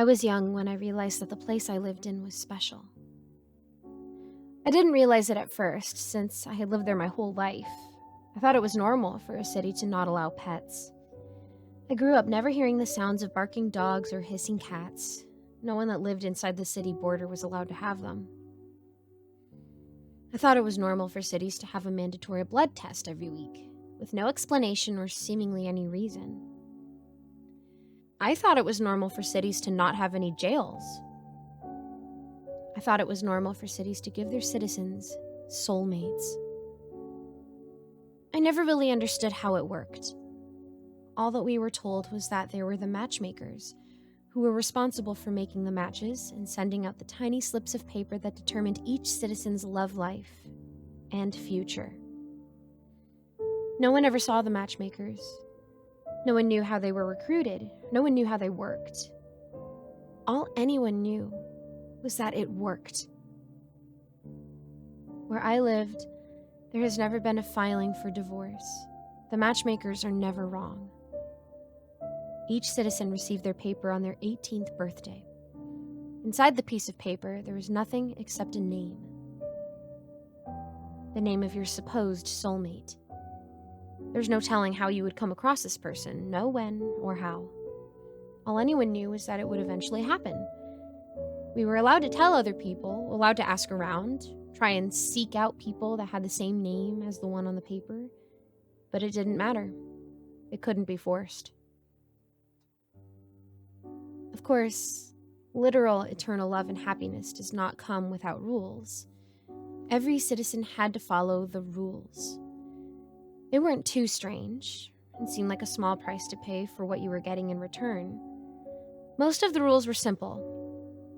I was young when I realized that the place I lived in was special. I didn't realize it at first, since I had lived there my whole life. I thought it was normal for a city to not allow pets. I grew up never hearing the sounds of barking dogs or hissing cats. No one that lived inside the city border was allowed to have them. I thought it was normal for cities to have a mandatory blood test every week, with no explanation or seemingly any reason. I thought it was normal for cities to not have any jails. I thought it was normal for cities to give their citizens soulmates. I never really understood how it worked. All that we were told was that there were the matchmakers, who were responsible for making the matches and sending out the tiny slips of paper that determined each citizen's love life and future. No one ever saw the matchmakers. No one knew how they were recruited. No one knew how they worked. All anyone knew was that it worked. Where I lived, there has never been a filing for divorce. The matchmakers are never wrong. Each citizen received their paper on their 18th birthday. Inside the piece of paper, there was nothing except a name. The name of your supposed soulmate. There's no telling how you would come across this person, no when or how. All anyone knew was that it would eventually happen. We were allowed to tell other people, allowed to ask around, try and seek out people that had the same name as the one on the paper, but it didn't matter. It couldn't be forced. Of course, literal eternal love and happiness does not come without rules. Every citizen had to follow the rules. They weren't too strange and seemed like a small price to pay for what you were getting in return. Most of the rules were simple.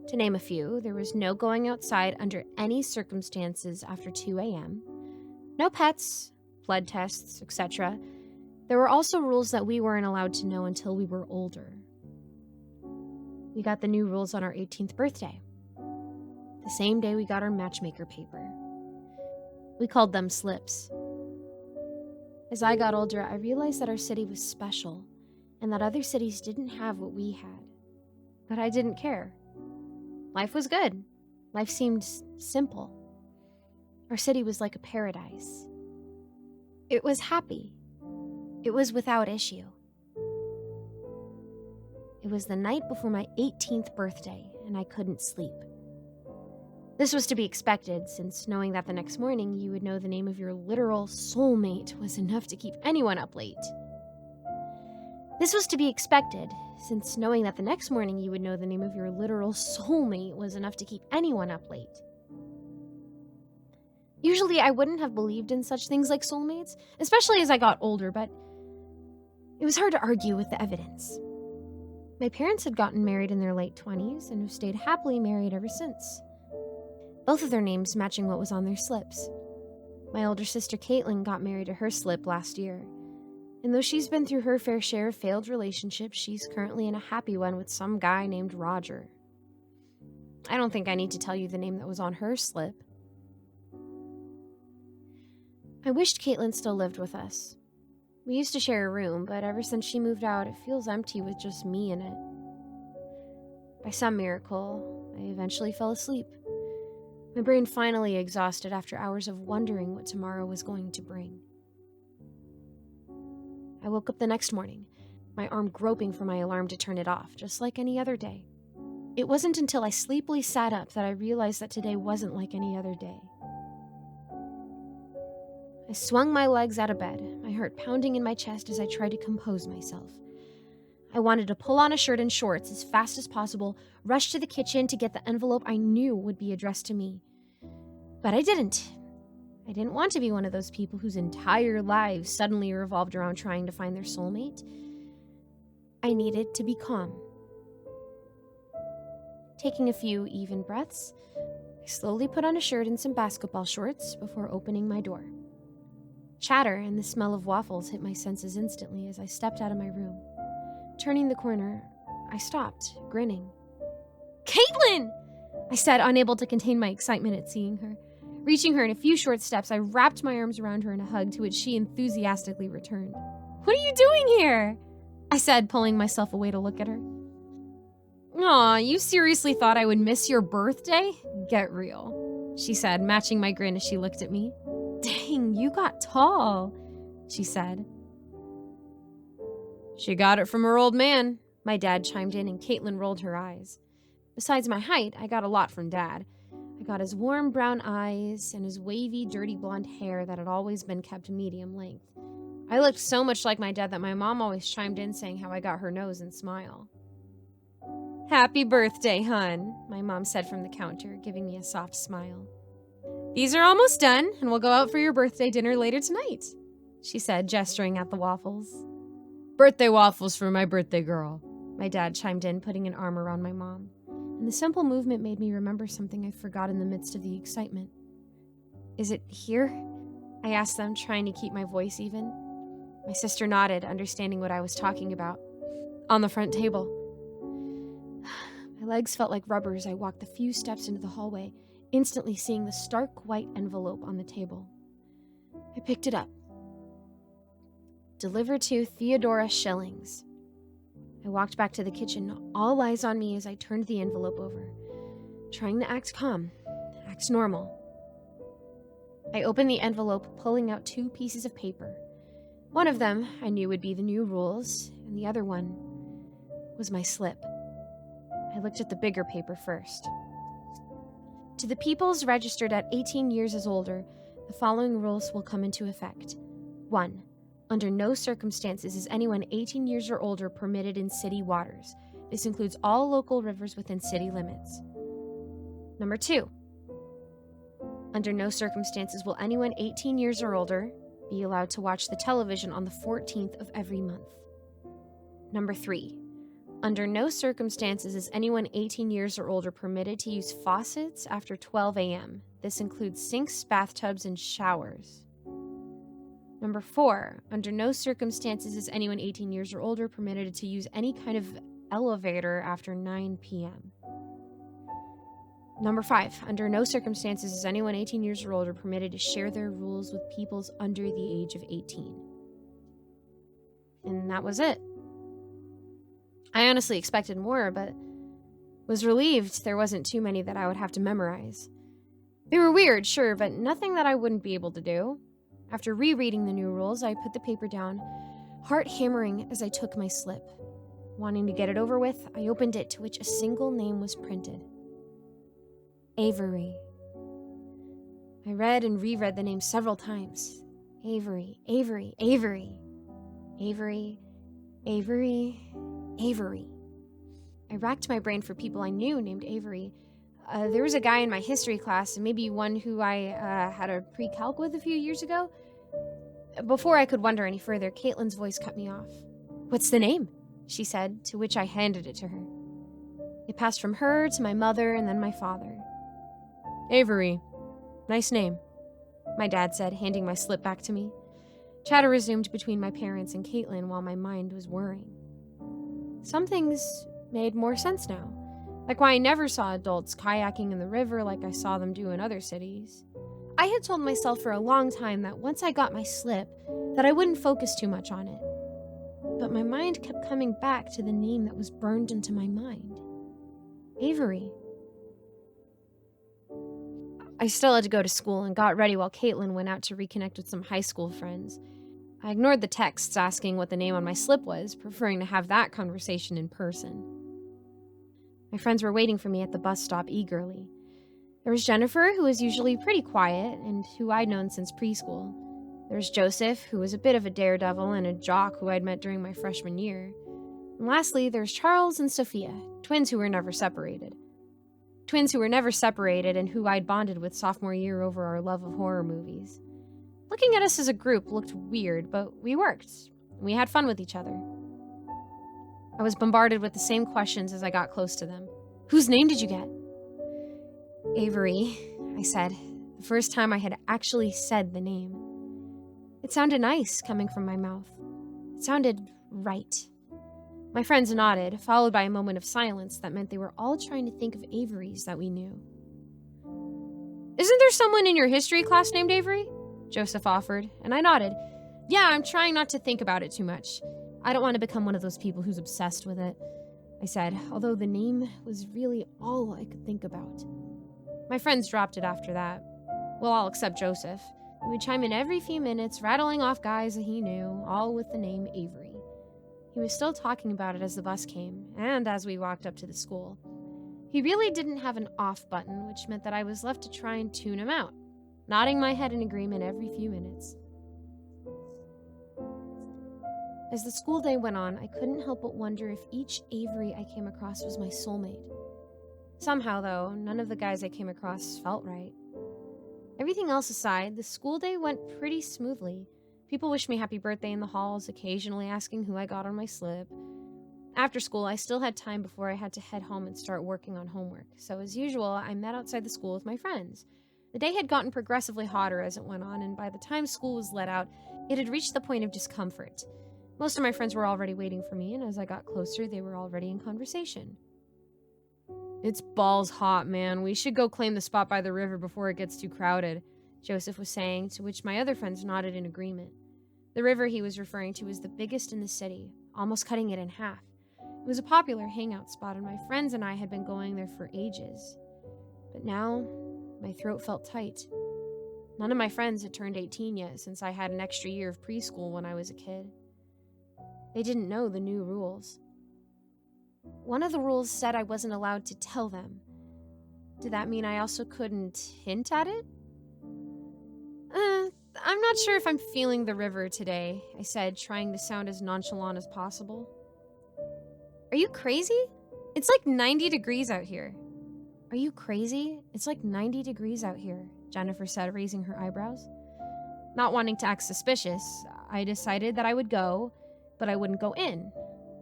To name a few, there was no going outside under any circumstances after 2 a.m., no pets, blood tests, etc. There were also rules that we weren't allowed to know until we were older. We got the new rules on our 18th birthday, the same day we got our matchmaker paper. We called them slips. As I got older, I realized that our city was special and that other cities didn't have what we had. But I didn't care. Life was good. Life seemed simple. Our city was like a paradise. It was happy. It was without issue. It was the night before my 18th birthday, and I couldn't sleep. This was to be expected, since knowing that the next morning you would know the name of your literal soulmate was enough to keep anyone up late. This was to be expected, since knowing that the next morning you would know the name of your literal soulmate was enough to keep anyone up late. Usually I wouldn't have believed in such things like soulmates, especially as I got older, but it was hard to argue with the evidence. My parents had gotten married in their late 20s and have stayed happily married ever since. Both of their names matching what was on their slips. My older sister Caitlin got married to her slip last year. And though she's been through her fair share of failed relationships, she's currently in a happy one with some guy named Roger. I don't think I need to tell you the name that was on her slip. I wished Caitlin still lived with us. We used to share a room, but ever since she moved out, it feels empty with just me in it. By some miracle, I eventually fell asleep. My brain finally exhausted after hours of wondering what tomorrow was going to bring. I woke up the next morning, my arm groping for my alarm to turn it off, just like any other day. It wasn't until I sleepily sat up that I realized that today wasn't like any other day. I swung my legs out of bed, my heart pounding in my chest as I tried to compose myself. I wanted to pull on a shirt and shorts as fast as possible, rush to the kitchen to get the envelope I knew would be addressed to me. But I didn't. I didn't want to be one of those people whose entire lives suddenly revolved around trying to find their soulmate. I needed to be calm. Taking a few even breaths, I slowly put on a shirt and some basketball shorts before opening my door. Chatter and the smell of waffles hit my senses instantly as I stepped out of my room. Turning the corner, I stopped, grinning. "Caitlin!" I said, unable to contain my excitement at seeing her. Reaching her in a few short steps, I wrapped my arms around her in a hug, to which she enthusiastically returned. "What are you doing here?" I said, pulling myself away to look at her. Aw, you seriously thought I would miss your birthday? Get real, she said, matching my grin as she looked at me. Dang, you got tall, she said. She got it from her old man, my dad chimed in, and Caitlin rolled her eyes. Besides my height, I got a lot from Dad. I got his warm brown eyes and his wavy, dirty blonde hair that had always been kept medium length. I looked so much like my dad that my mom always chimed in saying how I got her nose and smile. Happy birthday, hun, my mom said from the counter, giving me a soft smile. These are almost done, and we'll go out for your birthday dinner later tonight, she said, gesturing at the waffles. Birthday waffles for my birthday girl, my dad chimed in, putting an arm around my mom. And the simple movement made me remember something I forgot in the midst of the excitement. Is it here? I asked them, trying to keep my voice even. My sister nodded, understanding what I was talking about. On the front table. My legs felt like rubber as I walked the few steps into the hallway, instantly seeing the stark white envelope on the table. I picked it up. Delivered to Theodora Schillings. I walked back to the kitchen, all eyes on me as I turned the envelope over, trying to act calm, act normal. I opened the envelope, pulling out 2 pieces of paper. One of them I knew would be the new rules, and the other one was my slip. I looked at the bigger paper first. To the peoples registered at 18 years as older, the following rules will come into effect. 1. Under no circumstances is anyone 18 years or older permitted in city waters. This includes all local rivers within city limits. Number 2. Under no circumstances will anyone 18 years or older be allowed to watch the television on the 14th of every month. Number 3. Under no circumstances is anyone 18 years or older permitted to use faucets after 12 a.m. This includes sinks, bathtubs, and showers. Number 4, under no circumstances is anyone 18 years or older permitted to use any kind of elevator after 9 p.m. Number 5, under no circumstances is anyone 18 years or older permitted to share their rules with peoples under the age of 18. And that was it. I honestly expected more, but was relieved there wasn't too many that I would have to memorize. They were weird, sure, but nothing that I wouldn't be able to do. After rereading the new rules, I put the paper down, heart hammering as I took my slip. Wanting to get it over with, I opened it, to which a single name was printed. Avery. I read and reread the name several times. Avery, Avery, Avery. Avery, Avery, Avery. I racked my brain for people I knew named Avery. There was a guy in my history class, and maybe one who I had a pre-calc with a few years ago. Before I could wonder any further, Caitlin's voice cut me off. What's the name? She said, to which I handed it to her. It passed from her to my mother and then my father. Avery. Nice name, my dad said, handing my slip back to me. Chatter resumed between my parents and Caitlin while my mind was whirring. Some things made more sense now. Like why I never saw adults kayaking in the river like I saw them do in other cities. I had told myself for a long time that once I got my slip, that I wouldn't focus too much on it. But my mind kept coming back to the name that was burned into my mind. Avery. I still had to go to school and got ready while Caitlin went out to reconnect with some high school friends. I ignored the texts asking what the name on my slip was, preferring to have that conversation in person. My friends were waiting for me at the bus stop eagerly. There was Jennifer, who was usually pretty quiet and who I'd known since preschool. There was Joseph, who was a bit of a daredevil and a jock who I'd met during my freshman year. And lastly, there was Charles and Sophia, twins who were never separated. Twins who were never separated and who I'd bonded with sophomore year over our love of horror movies. Looking at us as a group looked weird, but we worked. We had fun with each other. I was bombarded with the same questions as I got close to them. Whose name did you get? Avery, I said, the first time I had actually said the name. It sounded nice coming from my mouth. It sounded right. My friends nodded, followed by a moment of silence that meant they were all trying to think of Averys that we knew. Isn't there someone in your history class named Avery? Joseph offered, and I nodded. Yeah, I'm trying not to think about it too much. I don't want to become one of those people who's obsessed with it. I said, although the name was really all I could think about. My friends dropped it after that. Well, all except Joseph. He would chime in every few minutes, rattling off guys that he knew, all with the name Avery. He was still talking about it as the bus came, and as we walked up to the school. He really didn't have an off button, which meant that I was left to try and tune him out, nodding my head in agreement every few minutes. As the school day went on, I couldn't help but wonder if each Avery I came across was my soulmate. Somehow, though, none of the guys I came across felt right. Everything else aside, the school day went pretty smoothly. People wished me happy birthday in the halls, occasionally asking who I got on my slip. After school, I still had time before I had to head home and start working on homework, so as usual, I met outside the school with my friends. The day had gotten progressively hotter as it went on, and by the time school was let out, it had reached the point of discomfort. Most of my friends were already waiting for me, and as I got closer, they were already in conversation. "It's balls hot, man. We should go claim the spot by the river before it gets too crowded," Joseph was saying, to which my other friends nodded in agreement. The river he was referring to was the biggest in the city, almost cutting it in half. It was a popular hangout spot, and my friends and I had been going there for ages. But now, my throat felt tight. None of my friends had turned 18 yet, since I had an extra year of preschool when I was a kid. They didn't know the new rules. One of the rules said I wasn't allowed to tell them. Did that mean I also couldn't hint at it? I'm not sure if I'm feeling the river today, I said, trying to sound as nonchalant as possible. Are you crazy? It's like 90 degrees out here. Are you crazy? It's like 90 degrees out here, Jennifer said, raising her eyebrows. Not wanting to act suspicious, I decided that I would go, but I wouldn't go in,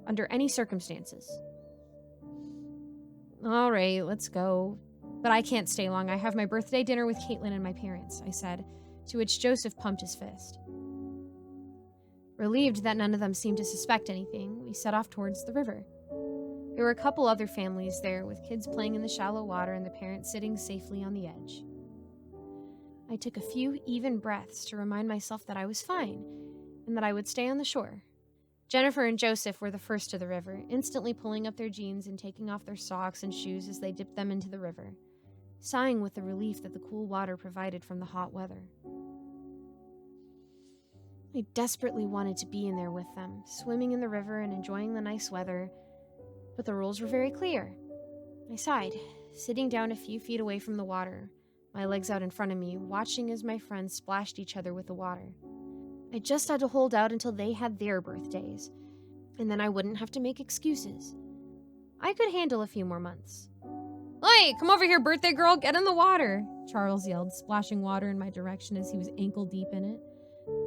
under any circumstances. All right, let's go. But I can't stay long. I have my birthday dinner with Caitlin and my parents, I said, to which Joseph pumped his fist. Relieved that none of them seemed to suspect anything, we set off towards the river. There were a couple other families there, with kids playing in the shallow water and the parents sitting safely on the edge. I took a few even breaths to remind myself that I was fine, and that I would stay on the shore. Jennifer and Joseph were the first to the river, instantly pulling up their jeans and taking off their socks and shoes as they dipped them into the river, sighing with the relief that the cool water provided from the hot weather. I desperately wanted to be in there with them, swimming in the river and enjoying the nice weather, but the rules were very clear. I sighed, sitting down a few feet away from the water, my legs out in front of me, watching as my friends splashed each other with the water. I just had to hold out until they had their birthdays, and then I wouldn't have to make excuses. I could handle a few more months. "Hey, come over here, birthday girl, get in the water," Charles yelled, splashing water in my direction as he was ankle deep in it,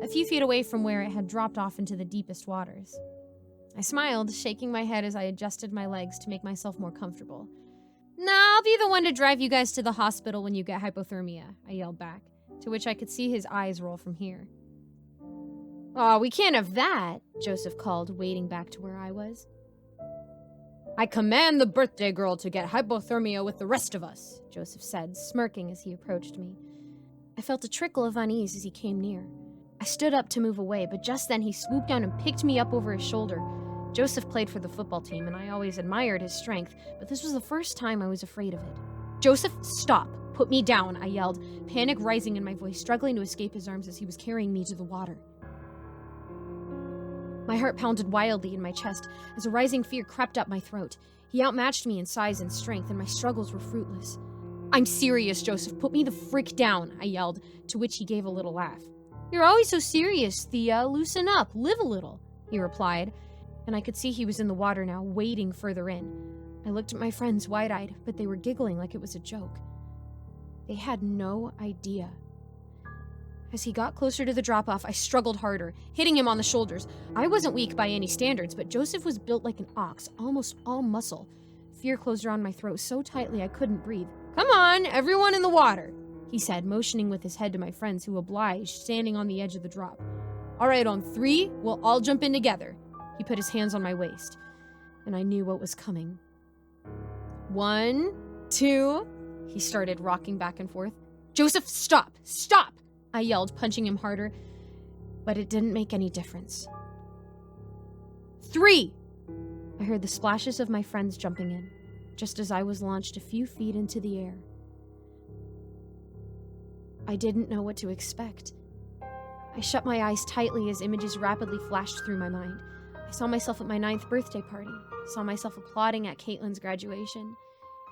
a few feet away from where it had dropped off into the deepest waters. I smiled, shaking my head as I adjusted my legs to make myself more comfortable. "Nah, I'll be the one to drive you guys to the hospital when you get hypothermia," I yelled back, to which I could see his eyes roll from here. "Aw, we can't have that," Joseph called, wading back to where I was. "I command the birthday girl to get hypothermia with the rest of us," Joseph said, smirking as he approached me. I felt a trickle of unease as he came near. I stood up to move away, but just then he swooped down and picked me up over his shoulder. Joseph played for the football team, and I always admired his strength, but this was the first time I was afraid of it. "Joseph, stop! Put me down," I yelled, panic rising in my voice, struggling to escape his arms as he was carrying me to the water. My heart pounded wildly in my chest as a rising fear crept up my throat. He outmatched me in size and strength, and my struggles were fruitless. "I'm serious, Joseph. Put me the frick down," I yelled, to which he gave a little laugh. "You're always so serious, Thea. Loosen up. Live a little," he replied, and I could see he was in the water now, wading further in. I looked at my friends wide-eyed, but they were giggling like it was a joke. They had no idea. As he got closer to the drop-off, I struggled harder, hitting him on the shoulders. I wasn't weak by any standards, but Joseph was built like an ox, almost all muscle. Fear closed around my throat so tightly I couldn't breathe. "Come on, everyone in the water," he said, motioning with his head to my friends, who obliged, standing on the edge of the drop. "All right, on 3, we'll all jump in together." He put his hands on my waist, and I knew what was coming. 1, 2, he started rocking back and forth. "Joseph, stop! Stop!" I yelled, punching him harder, but it didn't make any difference. 3! I heard the splashes of my friends jumping in, just as I was launched a few feet into the air. I didn't know what to expect. I shut my eyes tightly as images rapidly flashed through my mind. I saw myself at my 9th birthday party, saw myself applauding at Caitlin's graduation.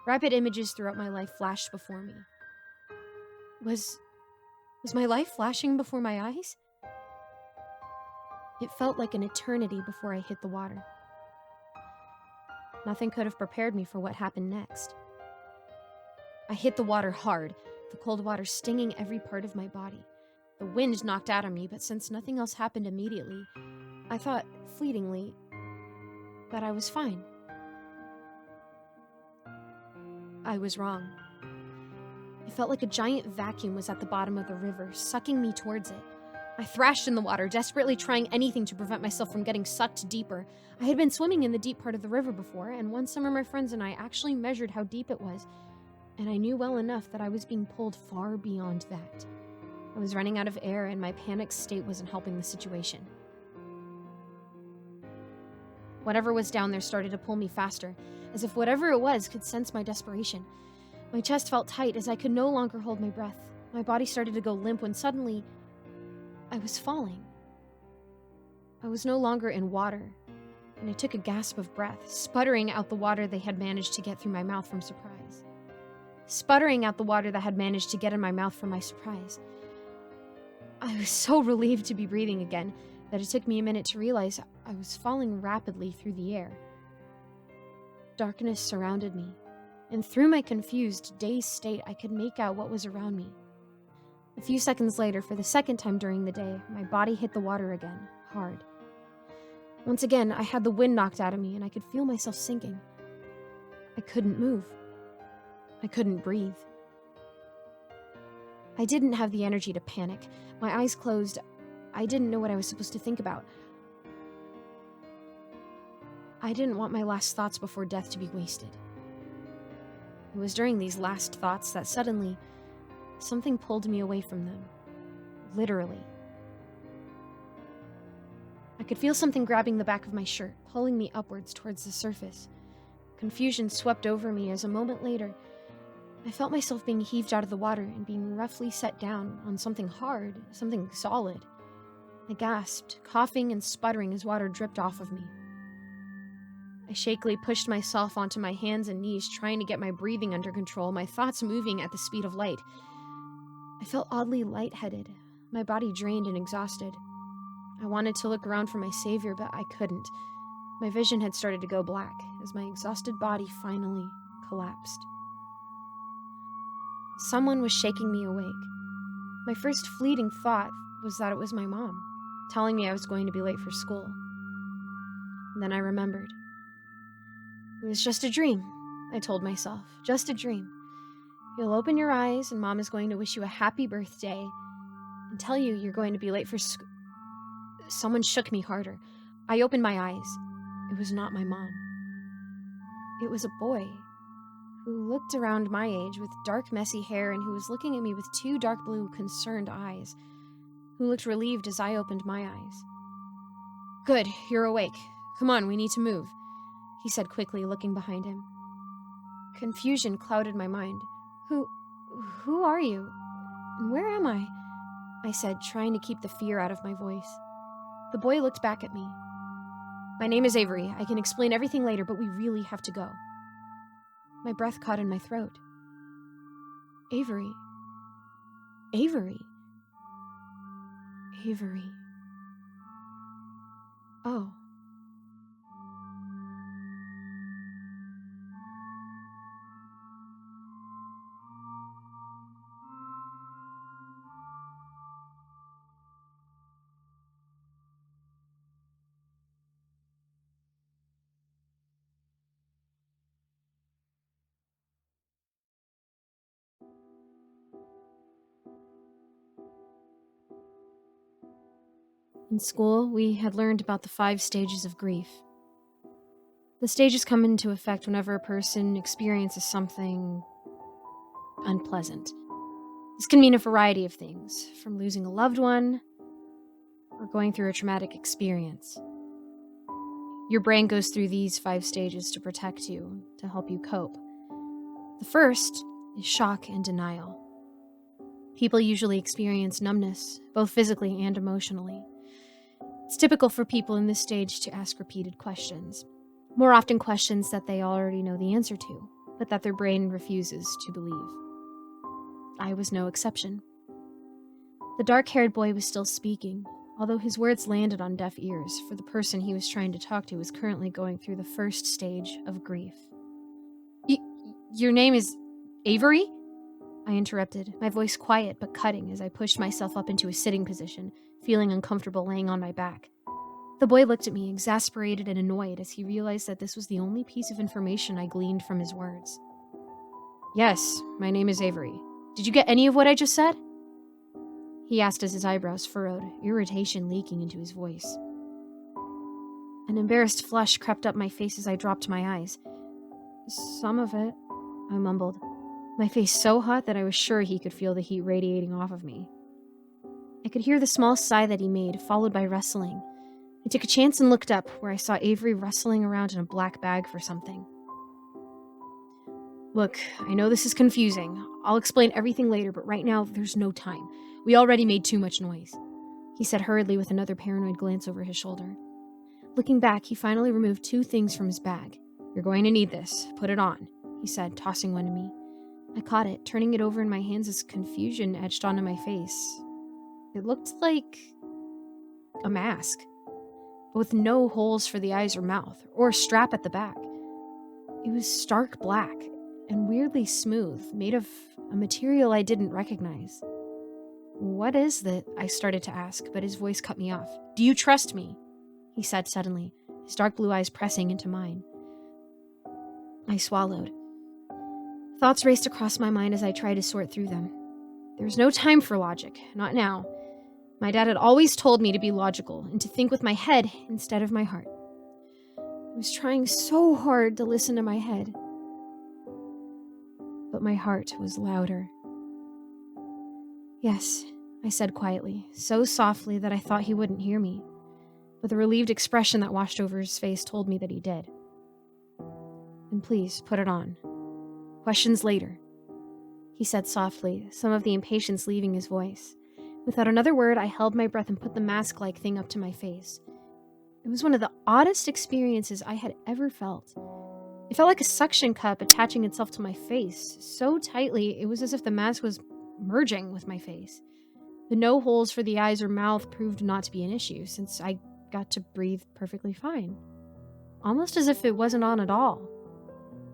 Rapid images throughout my life flashed before me. Was my life flashing before my eyes? It felt like an eternity before I hit the water. Nothing could have prepared me for what happened next. I hit the water hard, the cold water stinging every part of my body. The wind knocked out of me, but since nothing else happened immediately, I thought, fleetingly, that I was fine. I was wrong. It felt like a giant vacuum was at the bottom of the river, sucking me towards it. I thrashed in the water, desperately trying anything to prevent myself from getting sucked deeper. I had been swimming in the deep part of the river before, and one summer my friends and I actually measured how deep it was, and I knew well enough that I was being pulled far beyond that. I was running out of air, and my panicked state wasn't helping the situation. Whatever was down there started to pull me faster, as if whatever it was could sense my desperation. My chest felt tight as I could no longer hold my breath. My body started to go limp when suddenly, I was falling. I was no longer in water, and I took a gasp of breath, sputtering out the water they had managed to get through my mouth from surprise. Sputtering out the water that had managed to get in my mouth from my surprise. I was so relieved to be breathing again that it took me a minute to realize I was falling rapidly through the air. Darkness surrounded me, and through my confused, dazed state, I could make out what was around me. A few seconds later, for the second time during the day, my body hit the water again, hard. Once again, I had the wind knocked out of me, and I could feel myself sinking. I couldn't move. I couldn't breathe. I didn't have the energy to panic. My eyes closed. I didn't know what I was supposed to think about. I didn't want my last thoughts before death to be wasted. It was during these last thoughts that suddenly, something pulled me away from them. Literally. I could feel something grabbing the back of my shirt, pulling me upwards towards the surface. Confusion swept over me as a moment later, I felt myself being heaved out of the water and being roughly set down on something hard, something solid. I gasped, coughing and sputtering as water dripped off of me. I shakily pushed myself onto my hands and knees, trying to get my breathing under control, my thoughts moving at the speed of light. I felt oddly lightheaded, my body drained and exhausted. I wanted to look around for my savior, but I couldn't. My vision had started to go black as my exhausted body finally collapsed. Someone was shaking me awake. My first fleeting thought was that it was my mom, telling me I was going to be late for school. And then I remembered. It was just a dream, I told myself. Just a dream. You'll open your eyes and Mom is going to wish you a happy birthday and tell you you're going to be late for school. Someone shook me harder. I opened my eyes. It was not my mom. It was a boy who looked around my age with dark, messy hair and who was looking at me with two dark blue, concerned eyes, who looked relieved as I opened my eyes. Good, you're awake. Come on, we need to move, he said quickly, looking behind him. Confusion clouded my mind. Who are you? And where am I? I said, trying to keep the fear out of my voice. The boy looked back at me. My name is Avery. I can explain everything later, but we really have to go. My breath caught in my throat. Avery. Avery. Avery. Oh. In school, we had learned about the 5 stages of grief. The stages come into effect whenever a person experiences something unpleasant. This can mean a variety of things, from losing a loved one or going through a traumatic experience. Your brain goes through these 5 stages to protect you, to help you cope. The first is shock and denial. People usually experience numbness, both physically and emotionally. It's typical for people in this stage to ask repeated questions, more often questions that they already know the answer to, but that their brain refuses to believe. I was no exception. The dark-haired boy was still speaking, although his words landed on deaf ears, for the person he was trying to talk to was currently going through the first stage of grief. Your name is Avery? I interrupted, my voice quiet but cutting as I pushed myself up into a sitting position, feeling uncomfortable laying on my back. The boy looked at me, exasperated and annoyed, as he realized that this was the only piece of information I gleaned from his words. Yes, my name is Avery. Did you get any of what I just said? He asked as his eyebrows furrowed, irritation leaking into his voice. An embarrassed flush crept up my face as I dropped my eyes. Some of it, I mumbled, my face so hot that I was sure he could feel the heat radiating off of me. I could hear the small sigh that he made, followed by rustling. I took a chance and looked up, where I saw Avery rustling around in a black bag for something. Look, I know this is confusing. I'll explain everything later, but right now, there's no time. We already made too much noise, he said hurriedly with another paranoid glance over his shoulder. Looking back, he finally removed 2 things from his bag. You're going to need this. Put it on, he said, tossing one to me. I caught it, turning it over in my hands as confusion etched onto my face. It looked like a mask, but with no holes for the eyes or mouth, or a strap at the back. It was stark black and weirdly smooth, made of a material I didn't recognize. What is that? I started to ask, but his voice cut me off. Do you trust me? He said suddenly, his dark blue eyes pressing into mine. I swallowed. Thoughts raced across my mind as I tried to sort through them. There was no time for logic, not now. My dad had always told me to be logical and to think with my head instead of my heart. I was trying so hard to listen to my head, but my heart was louder. Yes, I said quietly, so softly that I thought he wouldn't hear me, but the relieved expression that washed over his face told me that he did. And please, put it on. Questions later, he said softly, some of the impatience leaving his voice. Without another word, I held my breath and put the mask-like thing up to my face. It was one of the oddest experiences I had ever felt. It felt like a suction cup attaching itself to my face, so tightly it was as if the mask was merging with my face. The no holes for the eyes or mouth proved not to be an issue, since I got to breathe perfectly fine. Almost as if it wasn't on at all.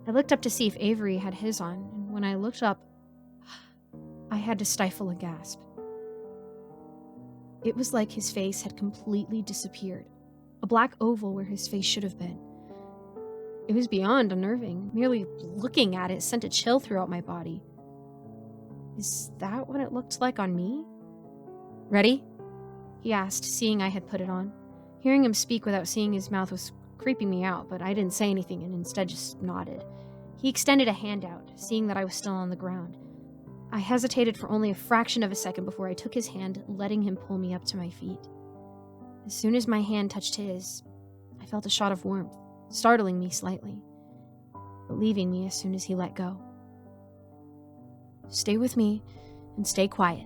I looked up to see if Avery had his on, and when I looked up, I had to stifle a gasp. It was like his face had completely disappeared, a black oval where his face should have been. It was beyond unnerving. Merely looking at it sent a chill throughout my body. Is that what it looked like on me? Ready? He asked, seeing I had put it on. Hearing him speak without seeing his mouth was creeping me out, but I didn't say anything and instead just nodded. He extended a hand out, seeing that I was still on the ground. I hesitated for only a fraction of a second before I took his hand, letting him pull me up to my feet. As soon as my hand touched his, I felt a shot of warmth, startling me slightly, but leaving me as soon as he let go. Stay with me and stay quiet,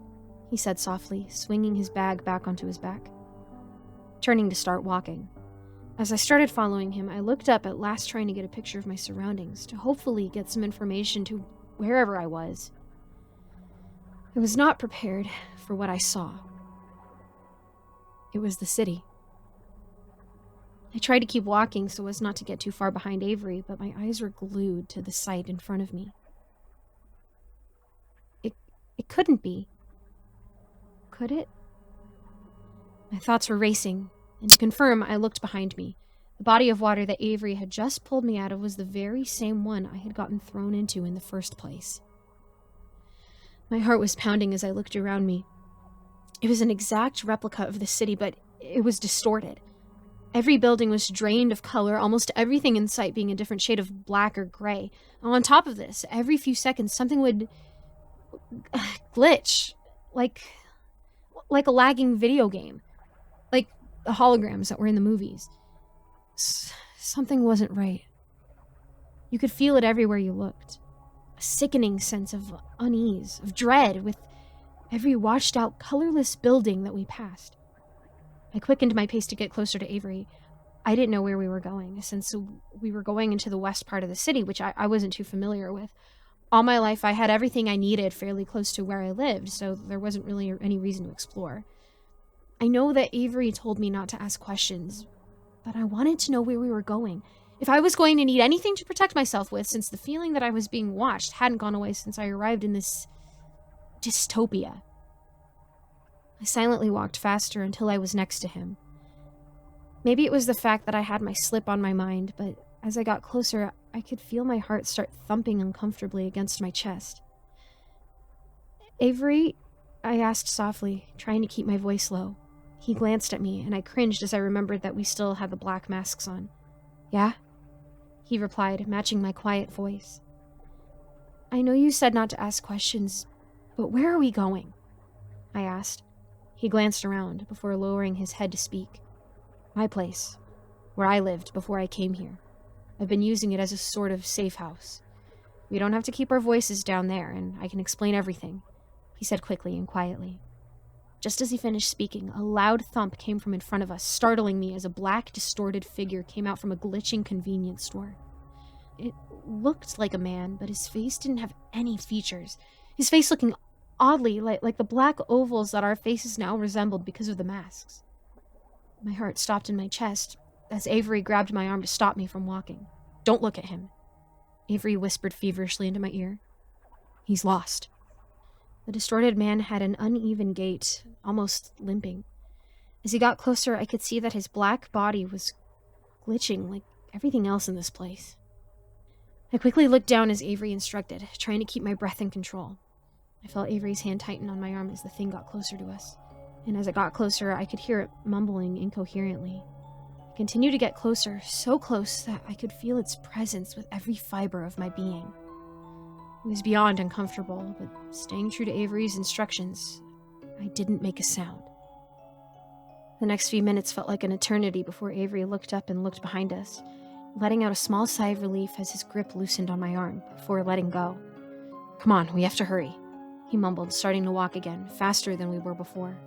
he said softly, swinging his bag back onto his back. Turning to start walking. As I started following him, I looked up at last, trying to get a picture of my surroundings, to hopefully get some information to wherever I was. I was not prepared for what I saw. It was the city. I tried to keep walking so as not to get too far behind Avery, but my eyes were glued to the sight in front of me. It couldn't be. Could it? My thoughts were racing, and to confirm, I looked behind me. The body of water that Avery had just pulled me out of was the very same one I had gotten thrown into in the first place. My heart was pounding as I looked around me. It was an exact replica of the city, but it was distorted. Every building was drained of color, almost everything in sight being a different shade of black or gray. On top of this, every few seconds, something would glitch, like a lagging video game, like the holograms that were in the movies. Something wasn't right. You could feel it everywhere you looked. A sickening sense of unease, of dread, with every washed-out, colorless building that we passed. I quickened my pace to get closer to Avery. I didn't know where we were going, since we were going into the west part of the city, which I wasn't too familiar with. All my life, I had everything I needed fairly close to where I lived, so there wasn't really any reason to explore. I know that Avery told me not to ask questions, but I wanted to know where we were going. If I was going to need anything to protect myself with, since the feeling that I was being watched hadn't gone away since I arrived in this dystopia. I silently walked faster until I was next to him. Maybe it was the fact that I had my slip on my mind, but as I got closer, I could feel my heart start thumping uncomfortably against my chest. "Avery?" I asked softly, trying to keep my voice low. He glanced at me, and I cringed as I remembered that we still had the black masks on. "Yeah?" he replied, matching my quiet voice. "I know you said not to ask questions, but where are we going?" I asked. He glanced around before lowering his head to speak. "My place, where I lived before I came here. I've been using it as a sort of safe house. We don't have to keep our voices down there, and I can explain everything," he said quickly and quietly. Just as he finished speaking, a loud thump came from in front of us, startling me as a black, distorted figure came out from a glitching convenience store. It looked like a man, but his face didn't have any features, his face looking oddly like the black ovals that our faces now resembled because of the masks. My heart stopped in my chest as Avery grabbed my arm to stop me from walking. "Don't look at him," Avery whispered feverishly into my ear. "He's lost." The distorted man had an uneven gait, almost limping. As he got closer, I could see that his black body was glitching like everything else in this place. I quickly looked down as Avery instructed, trying to keep my breath in control. I felt Avery's hand tighten on my arm as the thing got closer to us, and as it got closer, I could hear it mumbling incoherently. It continued to get closer, so close that I could feel its presence with every fiber of my being. It was beyond uncomfortable, but staying true to Avery's instructions, I didn't make a sound. The next few minutes felt like an eternity before Avery looked up and looked behind us, letting out a small sigh of relief as his grip loosened on my arm before letting go. "Come on, we have to hurry," he mumbled, starting to walk again, faster than we were before.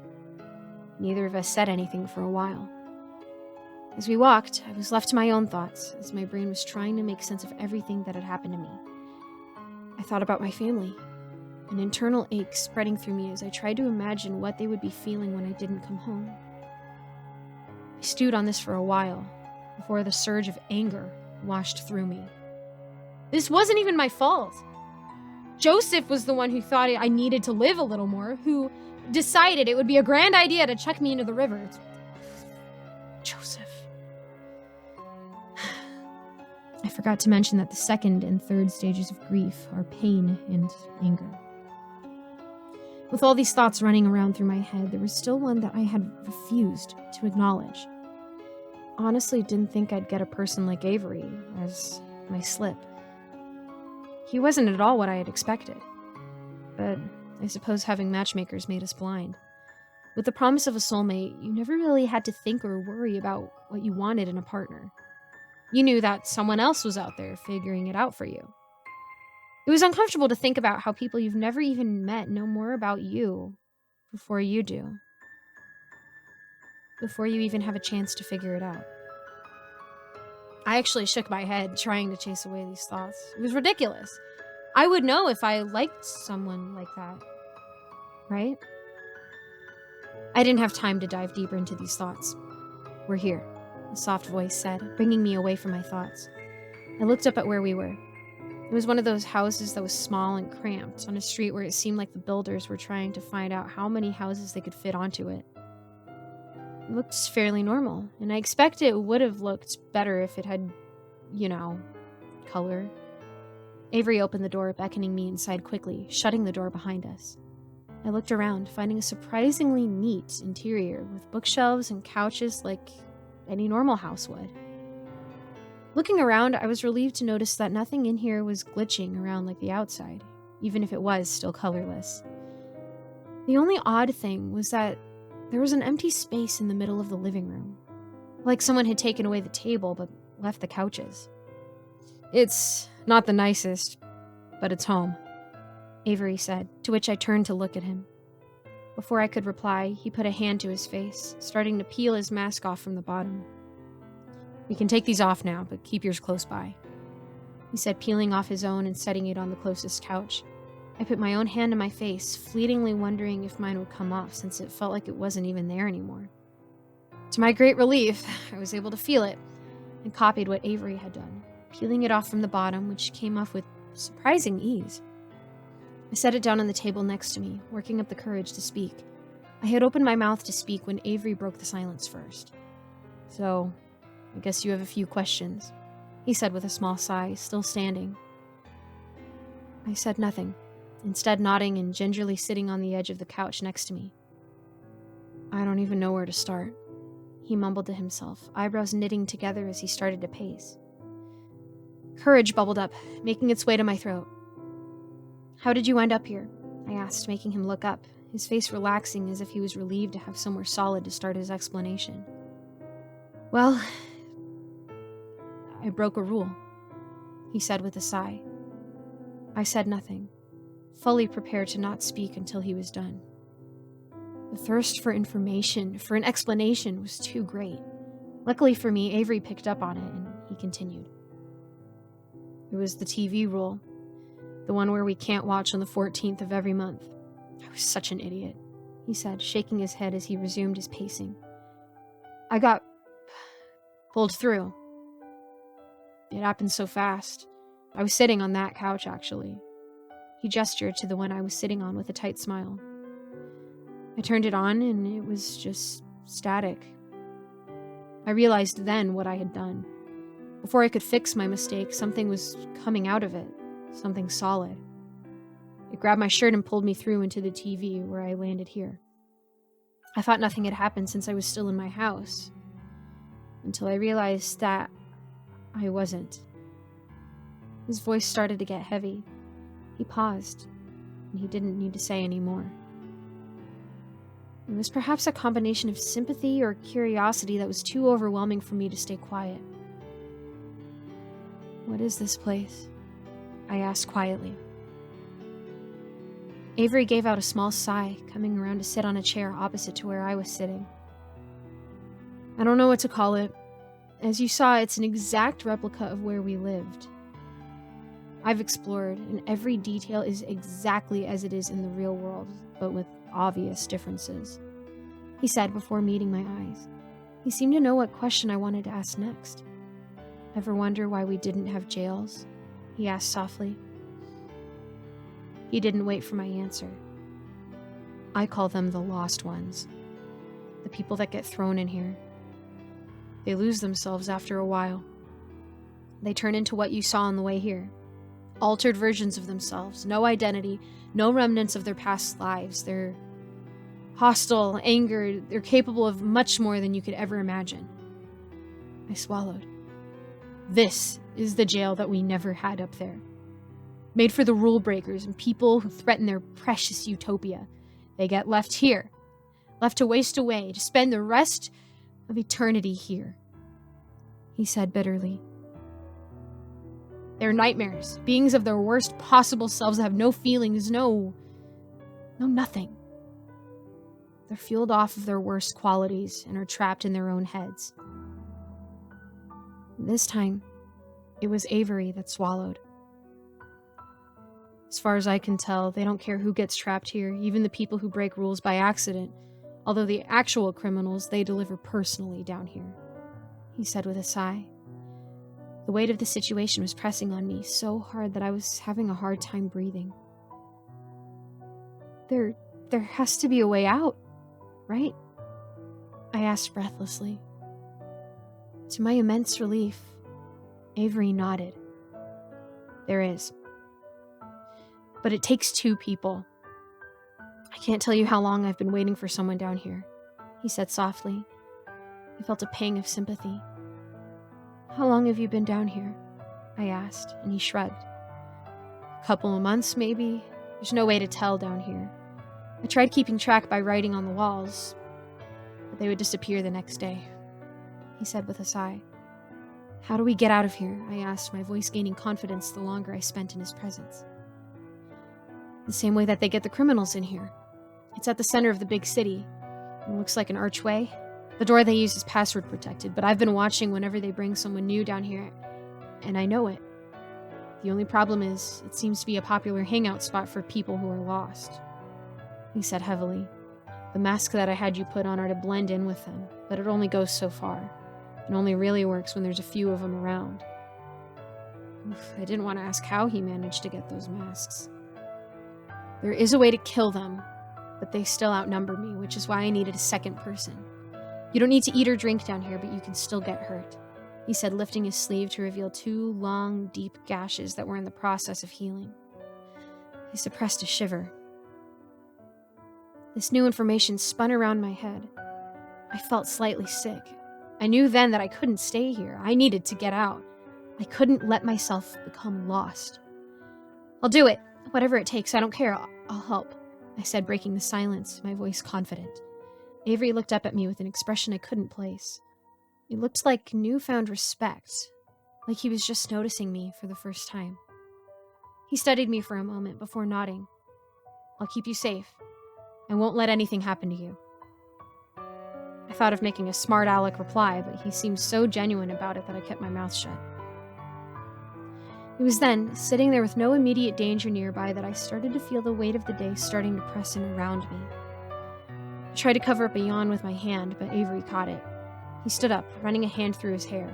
Neither of us said anything for a while. As we walked, I was left to my own thoughts, as my brain was trying to make sense of everything that had happened to me. I thought about my family, an internal ache spreading through me as I tried to imagine what they would be feeling when I didn't come home. I stewed on this for a while, before the surge of anger washed through me. This wasn't even my fault. Joseph was the one who thought I needed to live a little more, who decided it would be a grand idea to chuck me into the river. Joseph. I forgot to mention that the second and third stages of grief are pain and anger. With all these thoughts running around through my head, there was still one that I had refused to acknowledge. Honestly, didn't think I'd get a person like Avery as my slip. He wasn't at all what I had expected. But I suppose having matchmakers made us blind. With the promise of a soulmate, you never really had to think or worry about what you wanted in a partner. You knew that someone else was out there figuring it out for you. It was uncomfortable to think about how people you've never even met know more about you before you do. Before you even have a chance to figure it out. I actually shook my head, trying to chase away these thoughts. It was ridiculous. I would know if I liked someone like that, right? I didn't have time to dive deeper into these thoughts. "We're here," a soft voice said, bringing me away from my thoughts. I looked up at where we were. It was one of those houses that was small and cramped, on a street where it seemed like the builders were trying to find out how many houses they could fit onto it. It looked fairly normal, and I expect it would have looked better if it had, color. Avery opened the door, beckoning me inside quickly, shutting the door behind us. I looked around, finding a surprisingly neat interior with bookshelves and couches like any normal house would. Looking around, I was relieved to notice that nothing in here was glitching around like the outside, even if it was still colorless. The only odd thing was that there was an empty space in the middle of the living room, like someone had taken away the table but left the couches. It's not the nicest, but it's home, Avery said, to which I turned to look at him. Before I could reply, he put a hand to his face, starting to peel his mask off from the bottom. We can take these off now, but keep yours close by, he said, peeling off his own and setting it on the closest couch. I put my own hand to my face, fleetingly wondering if mine would come off since it felt like it wasn't even there anymore. To my great relief, I was able to feel it and copied what Avery had done, peeling it off from the bottom, which came off with surprising ease. I set it down on the table next to me, working up the courage to speak. I had opened my mouth to speak when Avery broke the silence first. So, I guess you have a few questions, he said with a small sigh, still standing. I said nothing, instead nodding and gingerly sitting on the edge of the couch next to me. I don't even know where to start, he mumbled to himself, eyebrows knitting together as he started to pace. Courage bubbled up, making its way to my throat. How did you end up here? I asked, making him look up, his face relaxing as if he was relieved to have somewhere solid to start his explanation. Well, I broke a rule, he said with a sigh. I said nothing, fully prepared to not speak until he was done. The thirst for information, for an explanation, was too great. Luckily for me, Avery picked up on it, and he continued. It was the TV rule, the one where we can't watch on the 14th of every month. I was such an idiot, he said, shaking his head as he resumed his pacing. I got pulled through. It happened so fast. I was sitting on that couch, actually. He gestured to the one I was sitting on with a tight smile. I turned it on, and it was just static. I realized then what I had done. Before I could fix my mistake, something was coming out of it, something solid. It grabbed my shirt and pulled me through into the TV, where I landed here. I thought nothing had happened since I was still in my house, until I realized that I wasn't. His voice started to get heavy. He paused, and he didn't need to say any more. It was perhaps a combination of sympathy or curiosity that was too overwhelming for me to stay quiet. What is this place? I asked quietly. Avery gave out a small sigh, coming around to sit on a chair opposite to where I was sitting. I don't know what to call it. As you saw, it's an exact replica of where we lived. I've explored, and every detail is exactly as it is in the real world, but with obvious differences, he said before meeting my eyes. He seemed to know what question I wanted to ask next. Ever wonder why we didn't have jails? He asked softly. He didn't wait for my answer. I call them the lost ones. The people that get thrown in here. They lose themselves after a while. They turn into what you saw on the way here. Altered versions of themselves, no identity, no remnants of their past lives. They're hostile, angered, they're capable of much more than you could ever imagine. I swallowed. This is the jail that we never had up there. Made for the rule breakers and people who threaten their precious utopia. They get left here, left to waste away, to spend the rest of eternity here, he said bitterly. They're nightmares, beings of their worst possible selves that have no feelings, no nothing. They're fueled off of their worst qualities and are trapped in their own heads. This time, it was Avery that swallowed. As far as I can tell, they don't care who gets trapped here, even the people who break rules by accident, although the actual criminals they deliver personally down here, he said with a sigh. The weight of the situation was pressing on me so hard that I was having a hard time breathing. There has to be a way out, right? I asked breathlessly. To my immense relief, Avery nodded. There is. But it takes two people. I can't tell you how long I've been waiting for someone down here, he said softly. I felt a pang of sympathy. How long have you been down here? I asked, and he shrugged. A couple of months, maybe. There's no way to tell down here. I tried keeping track by writing on the walls, but they would disappear the next day. he said with a sigh. How do we get out of here? I asked, my voice gaining confidence the longer I spent in his presence. The same way that they get the criminals in here. It's at the center of the big city. It looks like an archway. The door they use is password protected, but I've been watching whenever they bring someone new down here, and I know it. The only problem is, it seems to be a popular hangout spot for people who are lost. He said heavily. The mask that I had you put on are to blend in with them, but it only goes so far. It only really works when there's a few of them around. I didn't want to ask how he managed to get those masks. There is a way to kill them, but they still outnumber me, which is why I needed a second person. You don't need to eat or drink down here, but you can still get hurt, he said, lifting his sleeve to reveal 2 long, deep gashes that were in the process of healing. I suppressed a shiver. This new information spun around my head. I felt slightly sick. I knew then that I couldn't stay here. I needed to get out. I couldn't let myself become lost. I'll do it. Whatever it takes, I don't care. I'll help, I said, breaking the silence, my voice confident. Avery looked up at me with an expression I couldn't place. It looked like newfound respect, like he was just noticing me for the first time. He studied me for a moment before nodding. I'll keep you safe. I won't let anything happen to you. I thought of making a smart aleck reply, but he seemed so genuine about it that I kept my mouth shut. It was then, sitting there with no immediate danger nearby, that I started to feel the weight of the day starting to press in around me. I tried to cover up a yawn with my hand, but Avery caught it. He stood up, running a hand through his hair.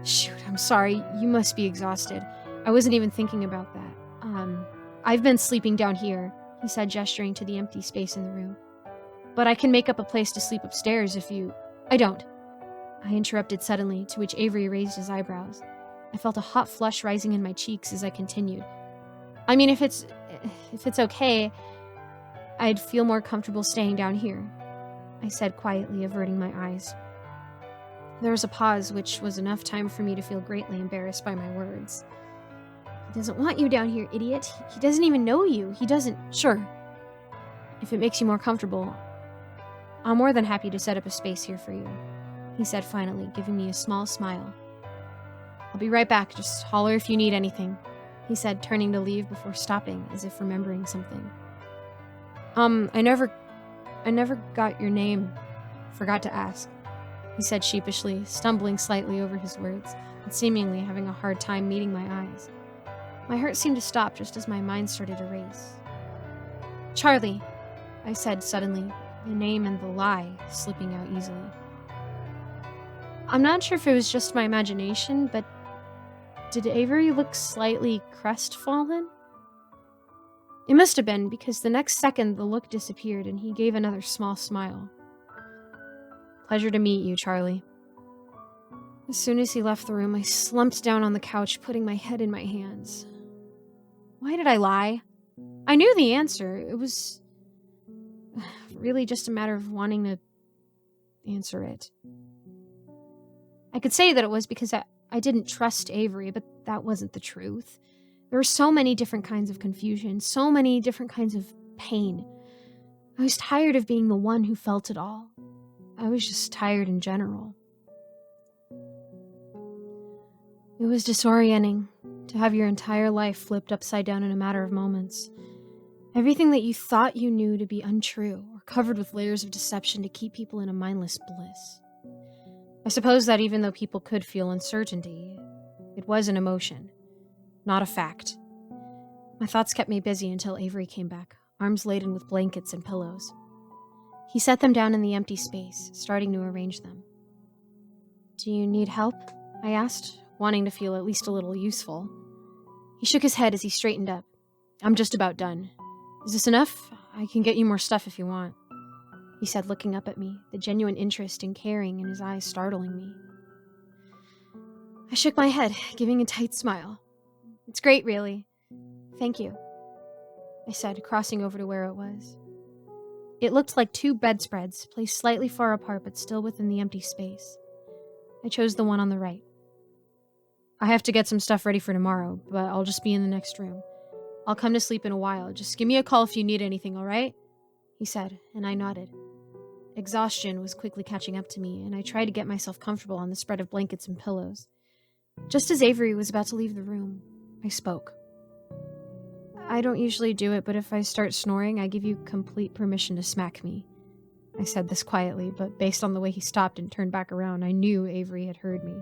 Shoot, I'm sorry. You must be exhausted. I wasn't even thinking about that. I've been sleeping down here, he said, gesturing to the empty space in the room. But I can make up a place to sleep upstairs if you... I don't. I interrupted suddenly, to which Avery raised his eyebrows. I felt a hot flush rising in my cheeks as I continued. I mean, if it's okay, I'd feel more comfortable staying down here, I said quietly, averting my eyes. There was a pause, which was enough time for me to feel greatly embarrassed by my words. He doesn't want you down here, idiot. He doesn't even know you. He doesn't... Sure. If it makes you more comfortable, I'm more than happy to set up a space here for you, he said finally, giving me a small smile. I'll be right back. Just holler if you need anything, he said, turning to leave before stopping, as if remembering something. I never got your name. Forgot to ask, he said sheepishly, stumbling slightly over his words, and seemingly having a hard time meeting my eyes. My heart seemed to stop just as my mind started to race. Charlie, I said suddenly, the name and the lie slipping out easily. I'm not sure if it was just my imagination, but did Avery look slightly crestfallen? It must have been, because the next second the look disappeared and he gave another small smile. Pleasure to meet you, Charlie. As soon as he left the room, I slumped down on the couch, putting my head in my hands. Why did I lie? I knew the answer. It was really just a matter of wanting to answer it. I could say that it was because I didn't trust Avery, but that wasn't the truth. There were so many different kinds of confusion, so many different kinds of pain. I was tired of being the one who felt it all. I was just tired in general. It was disorienting to have your entire life flipped upside down in a matter of moments. Everything that you thought you knew to be untrue or covered with layers of deception to keep people in a mindless bliss. I suppose that even though people could feel uncertainty, it was an emotion, not a fact. My thoughts kept me busy until Avery came back, arms laden with blankets and pillows. He set them down in the empty space, starting to arrange them. Do you need help? I asked, wanting to feel at least a little useful. He shook his head as he straightened up. I'm just about done. Is this enough? I can get you more stuff if you want, he said, looking up at me, the genuine interest and caring in his eyes startling me. I shook my head, giving a tight smile. It's great, really. Thank you, I said, crossing over to where it was. It looked like 2 bedspreads, placed slightly far apart but still within the empty space. I chose the one on the right. I have to get some stuff ready for tomorrow, but I'll just be in the next room. I'll come to sleep in a while. Just give me a call if you need anything, all right? He said, and I nodded. Exhaustion was quickly catching up to me, and I tried to get myself comfortable on the spread of blankets and pillows. Just as Avery was about to leave the room, I spoke. "I don't usually do it, but if I start snoring, I give you complete permission to smack me." I said this quietly, but based on the way he stopped and turned back around, I knew Avery had heard me.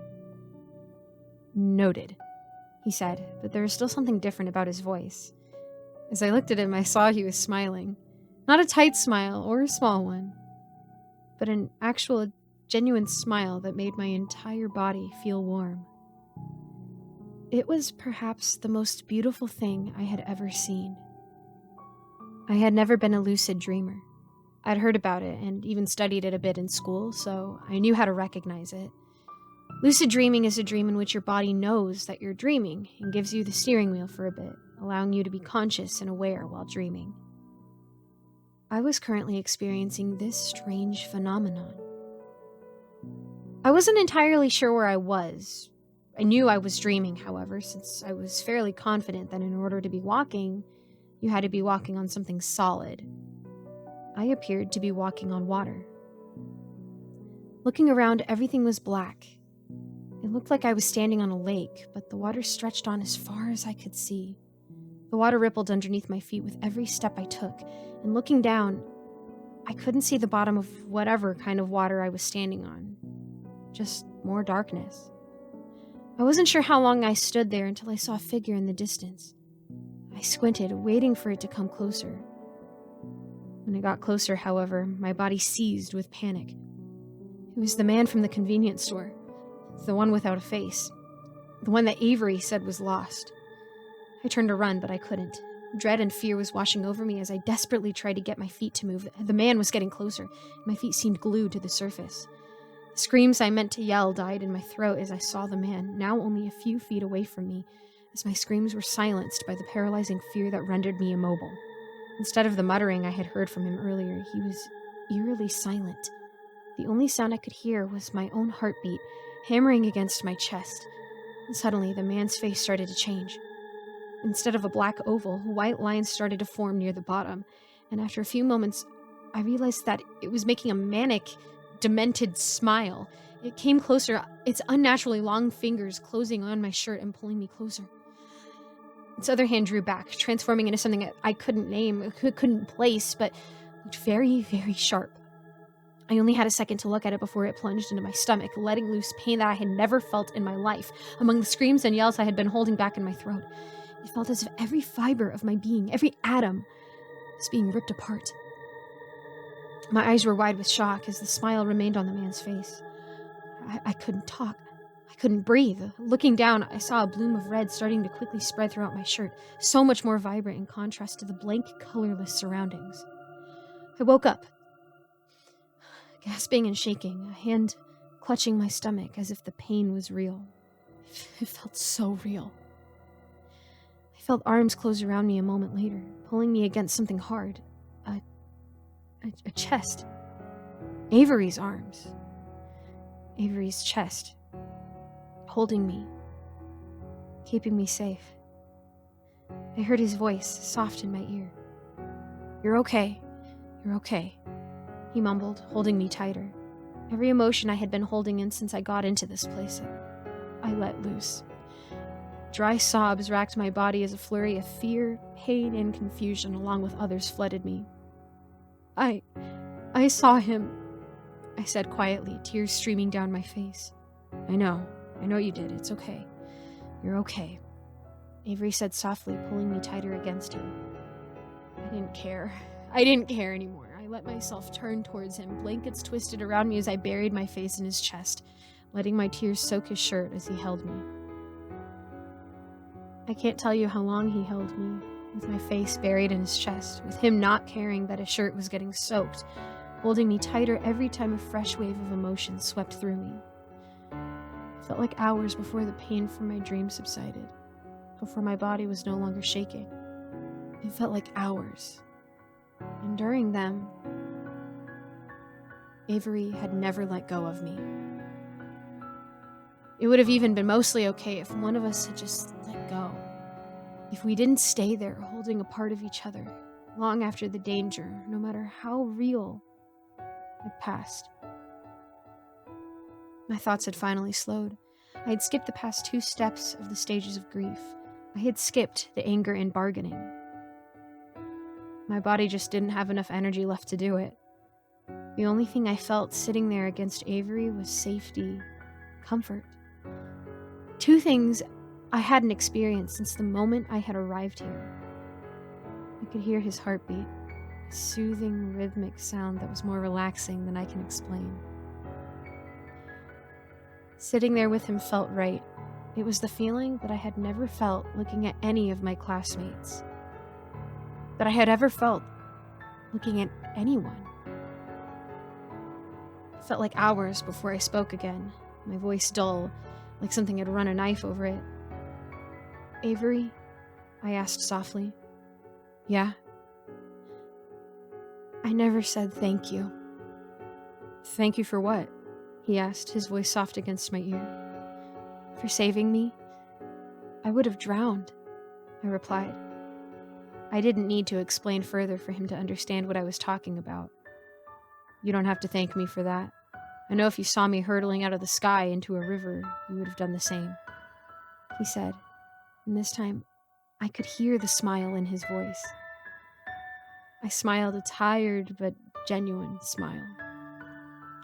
"Noted," he said, but there was still something different about his voice. As I looked at him, I saw he was smiling. Not a tight smile or a small one, but an actual, genuine smile that made my entire body feel warm. It was perhaps the most beautiful thing I had ever seen. I had never been a lucid dreamer. I'd heard about it and even studied it a bit in school, so I knew how to recognize it. Lucid dreaming is a dream in which your body knows that you're dreaming and gives you the steering wheel for a bit, allowing you to be conscious and aware while dreaming. I was currently experiencing this strange phenomenon. I wasn't entirely sure where I was. I knew I was dreaming, however, since I was fairly confident that in order to be walking, you had to be walking on something solid. I appeared to be walking on water. Looking around, everything was black. It looked like I was standing on a lake, but the water stretched on as far as I could see. The water rippled underneath my feet with every step I took, and looking down, I couldn't see the bottom of whatever kind of water I was standing on. Just more darkness. I wasn't sure how long I stood there until I saw a figure in the distance. I squinted, waiting for it to come closer. When it got closer, however, my body seized with panic. It was the man from the convenience store. The one without a face. The one that Avery said was lost. I turned to run, but I couldn't. Dread and fear was washing over me as I desperately tried to get my feet to move. The man was getting closer. My feet seemed glued to the surface. The screams I meant to yell died in my throat as I saw the man, now only a few feet away from me, as my screams were silenced by the paralyzing fear that rendered me immobile. Instead of the muttering I had heard from him earlier, he was eerily silent. The only sound I could hear was my own heartbeat hammering against my chest. And suddenly, the man's face started to change. Instead of a black oval, white lines started to form near the bottom, and after a few moments, I realized that it was making a manic, demented smile. It came closer, its unnaturally long fingers closing on my shirt and pulling me closer. Its other hand drew back, transforming into something I couldn't name, couldn't place, but looked very, very sharp. I only had a second to look at it before it plunged into my stomach, letting loose pain that I had never felt in my life. Among the screams and yells I had been holding back in my throat, it felt as if every fiber of my being, every atom, was being ripped apart. My eyes were wide with shock as the smile remained on the man's face. I couldn't talk. I couldn't breathe. Looking down, I saw a bloom of red starting to quickly spread throughout my shirt, so much more vibrant in contrast to the blank, colorless surroundings. I woke up, gasping and shaking, a hand clutching my stomach as if the pain was real. It felt so real. I felt arms close around me a moment later, pulling me against something hard. A chest. Avery's arms. Avery's chest. Holding me. Keeping me safe. I heard his voice, soft in my ear. "You're okay. You're okay," he mumbled, holding me tighter. Every emotion I had been holding in since I got into this place, I let loose. Dry sobs racked my body as a flurry of fear, pain, and confusion, along with others, flooded me. I saw him," I said quietly, tears streaming down my face. I know you did. It's okay. You're okay," Avery said softly, pulling me tighter against him. I didn't care anymore. I let myself turn towards him, blankets twisted around me as I buried my face in his chest, letting my tears soak his shirt as he held me. I can't tell you how long he held me, with my face buried in his chest, with him not caring that his shirt was getting soaked, holding me tighter every time a fresh wave of emotion swept through me. It felt like hours before the pain from my dream subsided, before my body was no longer shaking. It felt like hours. And during them, Avery had never let go of me. It would have even been mostly okay if one of us had just let go. If we didn't stay there holding a part of each other long after the danger, no matter how real, had passed. My thoughts had finally slowed. I had skipped the past 2 steps of the stages of grief. I had skipped the anger and bargaining. My body just didn't have enough energy left to do it. The only thing I felt sitting there against Avery was safety, comfort. 2 things I hadn't experienced since the moment I had arrived here. I could hear his heartbeat, a soothing, rhythmic sound that was more relaxing than I can explain. Sitting there with him felt right. It was the feeling that I had never felt looking at any of my classmates, that I had ever felt looking at anyone. It felt like hours before I spoke again, my voice dull, like something had run a knife over it. "Avery?" I asked softly. "Yeah?" "I never said thank you." "Thank you for what?" he asked, his voice soft against my ear. "For saving me. I would have drowned," I replied. I didn't need to explain further for him to understand what I was talking about. "You don't have to thank me for that. I know if you saw me hurtling out of the sky into a river, you would have done the same," he said, and this time I could hear the smile in his voice. I smiled, a tired but genuine smile.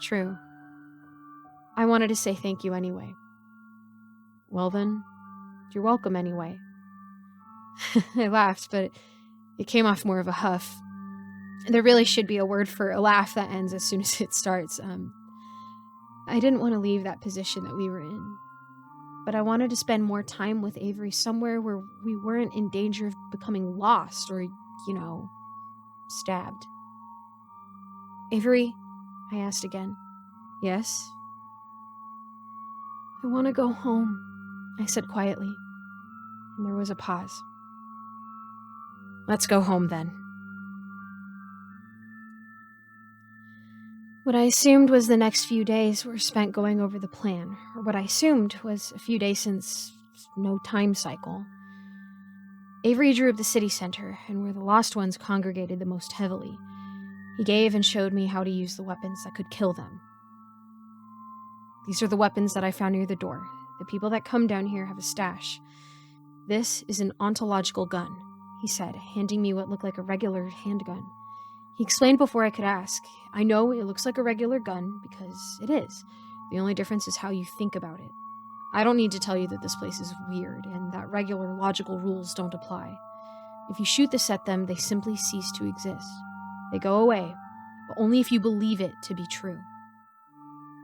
True. I wanted to say thank you anyway. "Well then, you're welcome anyway." I laughed, but it came off more of a huff. There really should be a word for a laugh that ends as soon as it starts. I didn't want to leave that position that we were in, but I wanted to spend more time with Avery somewhere where we weren't in danger of becoming lost or, stabbed. "Avery?" I asked again. "Yes?" "I want to go home," I said quietly, and there was a pause. "Let's go home then." What I assumed was the next few days were spent going over the plan, or what I assumed was a few days since no time cycle. Avery drew up the city center, and where the lost ones congregated the most heavily. He gave and showed me how to use the weapons that could kill them. "These are the weapons that I found near the door. The people that come down here have a stash. This is an ontological gun," he said, handing me what looked like a regular handgun. He explained before I could ask. "I know it looks like a regular gun because it is. The only difference is how you think about it. I don't need to tell you that this place is weird and that regular logical rules don't apply. If you shoot this at them, they simply cease to exist. They go away, but only if you believe it to be true."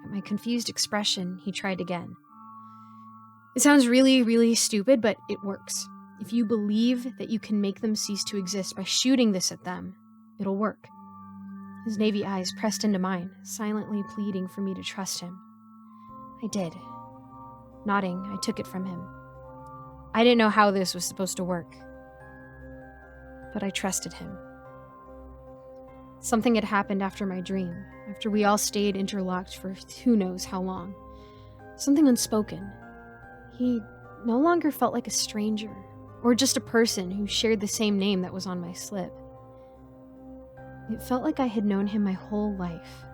At my confused expression, he tried again. "It sounds really, really stupid, but it works. If you believe that you can make them cease to exist by shooting this at them, it'll work." His navy eyes pressed into mine, silently pleading for me to trust him. I did. Nodding, I took it from him. I didn't know how this was supposed to work, but I trusted him. Something had happened after my dream, after we all stayed interlocked for who knows how long. Something unspoken. He no longer felt like a stranger, or just a person who shared the same name that was on my slip. It felt like I had known him my whole life.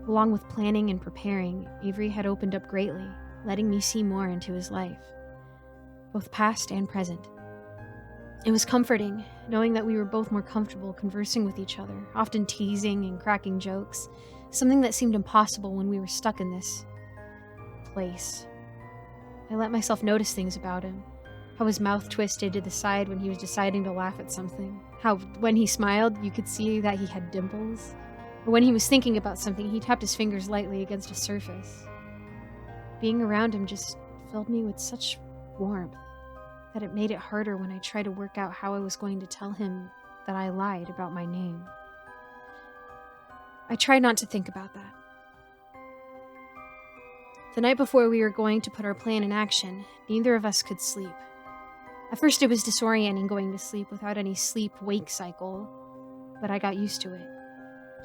Along with planning and preparing, Avery had opened up greatly, letting me see more into his life, both past and present. It was comforting, knowing that we were both more comfortable conversing with each other, often teasing and cracking jokes, something that seemed impossible when we were stuck in this place. I let myself notice things about him, how his mouth twisted to the side when he was deciding to laugh at something, how when he smiled you could see that he had dimples, or when he was thinking about something he tapped his fingers lightly against a surface. Being around him just filled me with such warmth that it made it harder when I tried to work out how I was going to tell him that I lied about my name. I tried not to think about that. The night before we were going to put our plan in action, neither of us could sleep. At first it was disorienting going to sleep without any sleep-wake cycle, but I got used to it.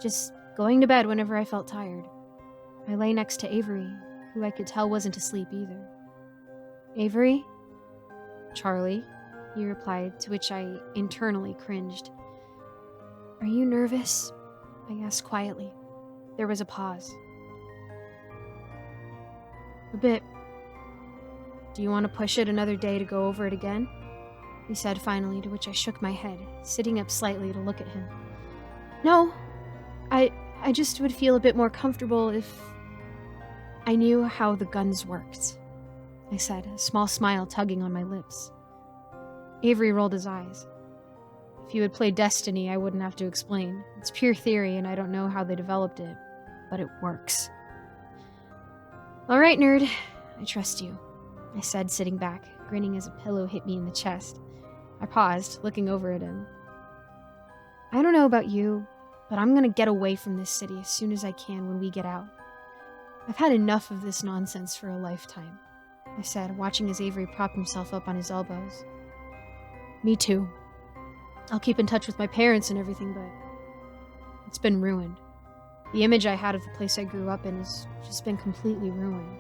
Just going to bed whenever I felt tired. I lay next to Avery, who I could tell wasn't asleep either. "Avery?" "Charlie," he replied, to which I internally cringed. "Are you nervous?" I asked quietly. There was a pause. A bit. Do you want to push it another day to go over it again? He said finally, to which I shook my head, sitting up slightly to look at him. No, I just would feel a bit more comfortable if I knew how the guns worked, I said, a small smile tugging on my lips. Avery rolled his eyes. If you had played Destiny, I wouldn't have to explain. It's pure theory, and I don't know how they developed it, but it works. All right, nerd. I trust you, I said, sitting back, grinning as a pillow hit me in the chest. I paused, looking over at him. I don't know about you, but I'm gonna get away from this city as soon as I can when we get out. I've had enough of this nonsense for a lifetime, I said, watching as Avery propped himself up on his elbows. Me too. I'll keep in touch with my parents and everything, but it's been ruined. The image I had of the place I grew up in has just been completely ruined.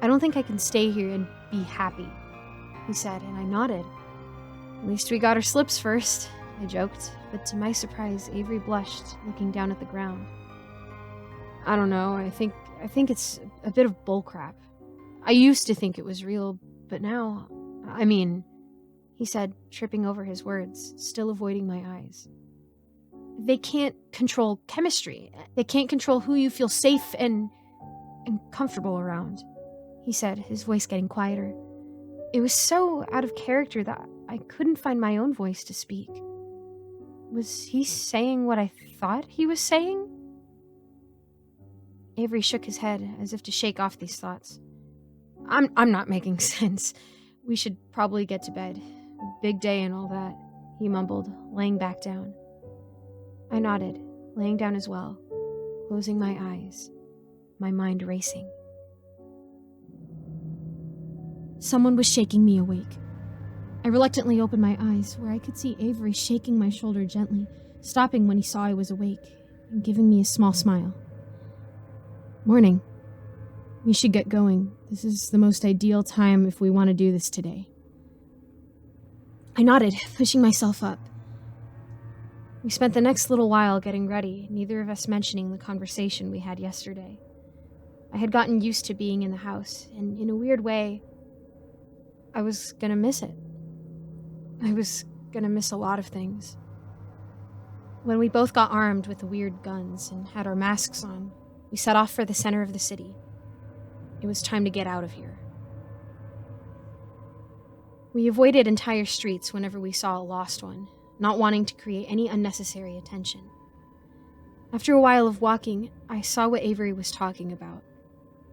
I don't think I can stay here and be happy, he said, and I nodded. At least we got our slips first, I joked, but to my surprise, Avery blushed, looking down at the ground. I don't know, I think it's a bit of bullcrap. I used to think it was real, but now, he said, tripping over his words, still avoiding my eyes. They can't control chemistry. They can't control who you feel safe and comfortable around, he said, his voice getting quieter. It was so out of character that I couldn't find my own voice to speak. Was he saying what I thought he was saying? Avery shook his head as if to shake off these thoughts. I'm not making sense. We should probably get to bed. Big day and all that, he mumbled, laying back down. I nodded, laying down as well, closing my eyes, my mind racing. Someone was shaking me awake. I reluctantly opened my eyes, where I could see Avery shaking my shoulder gently, stopping when he saw I was awake, and giving me a small smile. Morning. We should get going. This is the most ideal time if we want to do this today. I nodded, pushing myself up. We spent the next little while getting ready, neither of us mentioning the conversation we had yesterday. I had gotten used to being in the house, and in a weird way, I was gonna miss it. I was gonna miss a lot of things. When we both got armed with the weird guns and had our masks on, we set off for the center of the city. It was time to get out of here. We avoided entire streets whenever we saw a lost one, not wanting to create any unnecessary attention. After a while of walking, I saw what Avery was talking about.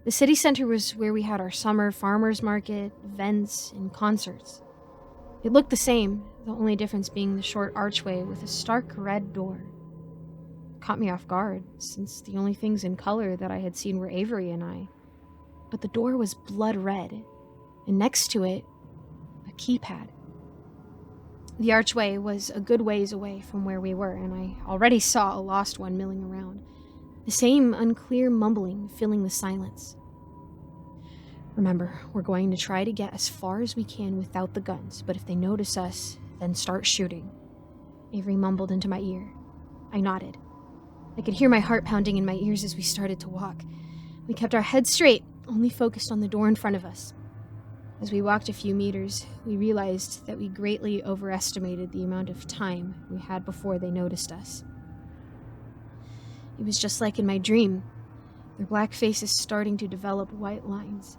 The city center was where we had our summer farmers market, events, and concerts. It looked the same, the only difference being the short archway with a stark red door. It caught me off guard, since the only things in color that I had seen were Avery and I. But the door was blood red, and next to it, a keypad. The archway was a good ways away from where we were, and I already saw a lost one milling around. The same unclear mumbling filling the silence. Remember, we're going to try to get as far as we can without the guns, but if they notice us, then start shooting. Avery mumbled into my ear. I nodded. I could hear my heart pounding in my ears as we started to walk. We kept our heads straight, only focused on the door in front of us. As we walked a few meters, we realized that we greatly overestimated the amount of time we had before they noticed us. It was just like in my dream, their black faces starting to develop white lines.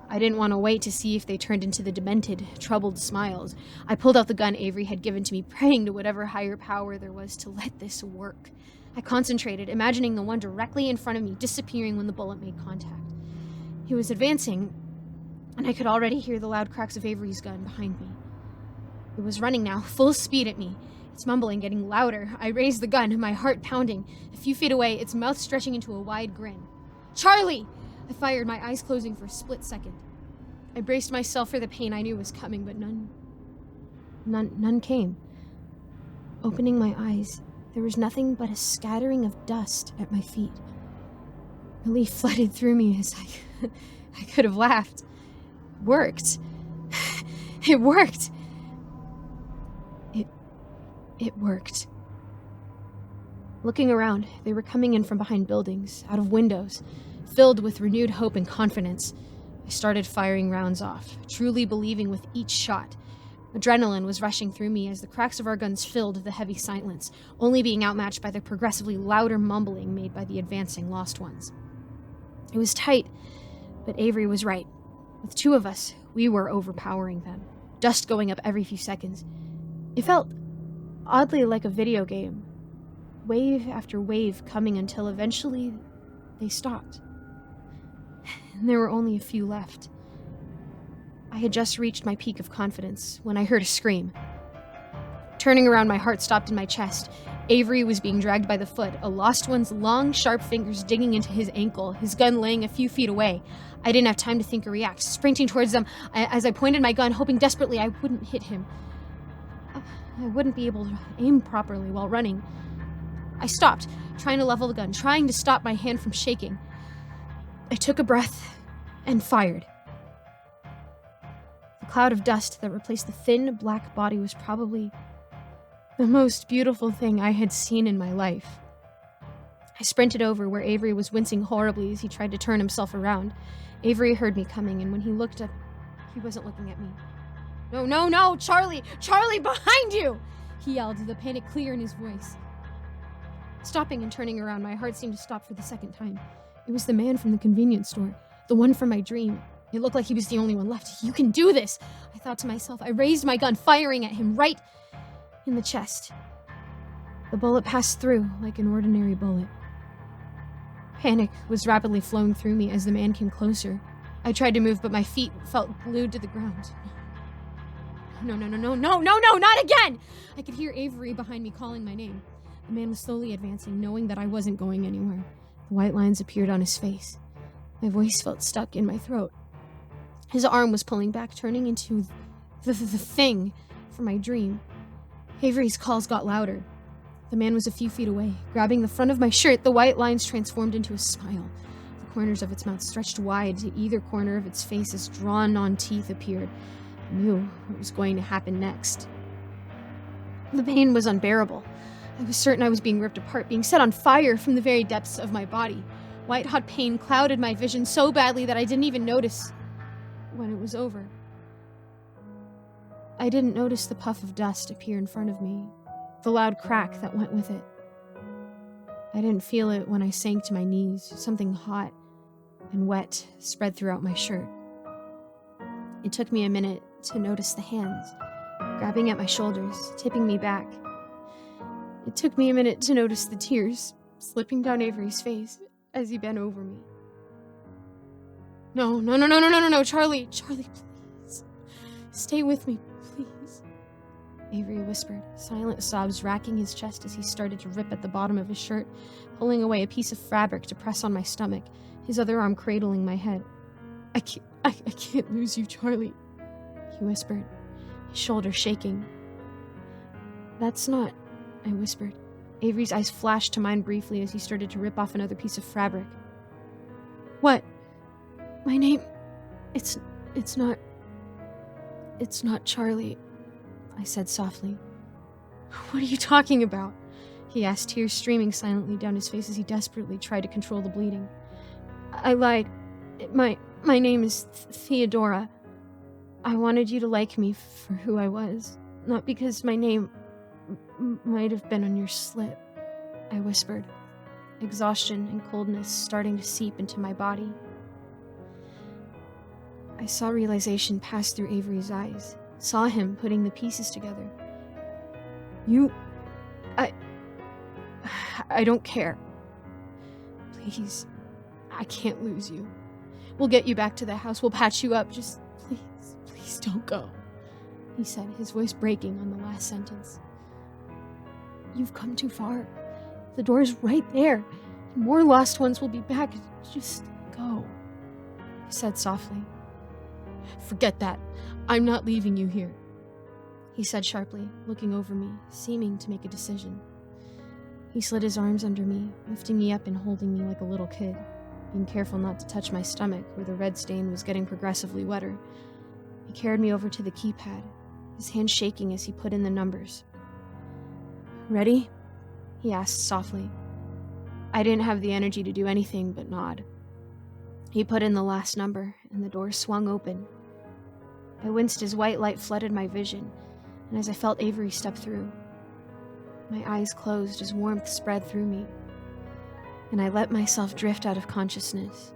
I didn't want to wait to see if they turned into the demented, troubled smiles. I pulled out the gun Avery had given to me, praying to whatever higher power there was to let this work. I concentrated, imagining the one directly in front of me disappearing when the bullet made contact. He was advancing, and I could already hear the loud cracks of Avery's gun behind me. It was running now, full speed at me. Its mumbling getting louder. I raised the gun, my heart pounding. A few feet away, its mouth stretching into a wide grin. Charlie! I fired, my eyes closing for a split second. I braced myself for the pain I knew was coming, but none came. Opening my eyes, there was nothing but a scattering of dust at my feet. Relief flooded through me as I could have laughed. Worked. It worked. It worked. Looking around, they were coming in from behind buildings, out of windows, filled with renewed hope and confidence. I started firing rounds off, truly believing with each shot. Adrenaline was rushing through me as the cracks of our guns filled the heavy silence, only being outmatched by the progressively louder mumbling made by the advancing lost ones. It was tight, but Avery was right. With two of us, we were overpowering them, dust going up every few seconds. It felt oddly like a video game, wave after wave coming until eventually they stopped. And there were only a few left. I had just reached my peak of confidence when I heard a scream. Turning around, my heart stopped in my chest. Avery was being dragged by the foot, a lost one's long, sharp fingers digging into his ankle, his gun laying a few feet away. I didn't have time to think or react, sprinting towards them as I pointed my gun, hoping desperately I wouldn't hit him. I wouldn't be able to aim properly while running. I stopped, trying to level the gun, trying to stop my hand from shaking. I took a breath and fired. The cloud of dust that replaced the thin, black body was probably the most beautiful thing I had seen in my life. I sprinted over where Avery was wincing horribly as he tried to turn himself around. Avery heard me coming, and when he looked up, he wasn't looking at me. No, Charlie, behind you! He yelled, the panic clear in his voice. Stopping and turning around, my heart seemed to stop for the second time. It was the man from the convenience store, the one from my dream. It looked like he was the only one left. You can do this, I thought to myself. I raised my gun, firing at him right in the chest. The bullet passed through like an ordinary bullet. Panic was rapidly flowing through me as the man came closer. I tried to move, but my feet felt glued to the ground. No, not again! I could hear Avery behind me calling my name. The man was slowly advancing, knowing that I wasn't going anywhere. The white lines appeared on his face. My voice felt stuck in my throat. His arm was pulling back, turning into the thing from my dream. Avery's calls got louder. The man was a few feet away. Grabbing the front of my shirt, the white lines transformed into a smile. The corners of its mouth stretched wide to either corner of its face as drawn-on teeth appeared. I knew what was going to happen next. The pain was unbearable. I was certain I was being ripped apart, being set on fire from the very depths of my body. White-hot pain clouded my vision so badly that I didn't even notice when it was over. I didn't notice the puff of dust appear in front of me, the loud crack that went with it. I didn't feel it when I sank to my knees. Something hot and wet spread throughout my shirt. It took me a minute to notice the hands, grabbing at my shoulders, tipping me back. It took me a minute to notice the tears slipping down Avery's face as he bent over me. No, Charlie, please. Stay with me, please. Avery whispered, silent sobs racking his chest as he started to rip at the bottom of his shirt, pulling away a piece of fabric to press on my stomach, his other arm cradling my head. I can't lose you, Charlie, he whispered, his shoulders shaking. That's not, I whispered. Avery's eyes flashed to mine briefly as he started to rip off another piece of fabric. What? My name? It's not Charlie, I said softly. What are you talking about? He asked, tears streaming silently down his face as he desperately tried to control the bleeding. I lied. My name is Theodora. I wanted you to like me for who I was, not because my name might have been on your slip, I whispered, exhaustion and coldness starting to seep into my body. I saw realization pass through Avery's eyes, saw him putting the pieces together. I don't care. Please, I can't lose you. We'll get you back to the house, we'll patch you up, just please don't go, he said, his voice breaking on the last sentence. You've come too far. The door's right there. More lost ones will be back. Just go, I said softly. Forget that. I'm not leaving you here, he said sharply, looking over me, seeming to make a decision. He slid his arms under me, lifting me up and holding me like a little kid, being careful not to touch my stomach where the red stain was getting progressively wetter. He carried me over to the keypad, his hand shaking as he put in the numbers. Ready? he asked softly. I didn't have the energy to do anything but nod. He put in the last number, and the door swung open. I winced as white light flooded my vision, and as I felt Avery step through. My eyes closed as warmth spread through me, and I let myself drift out of consciousness.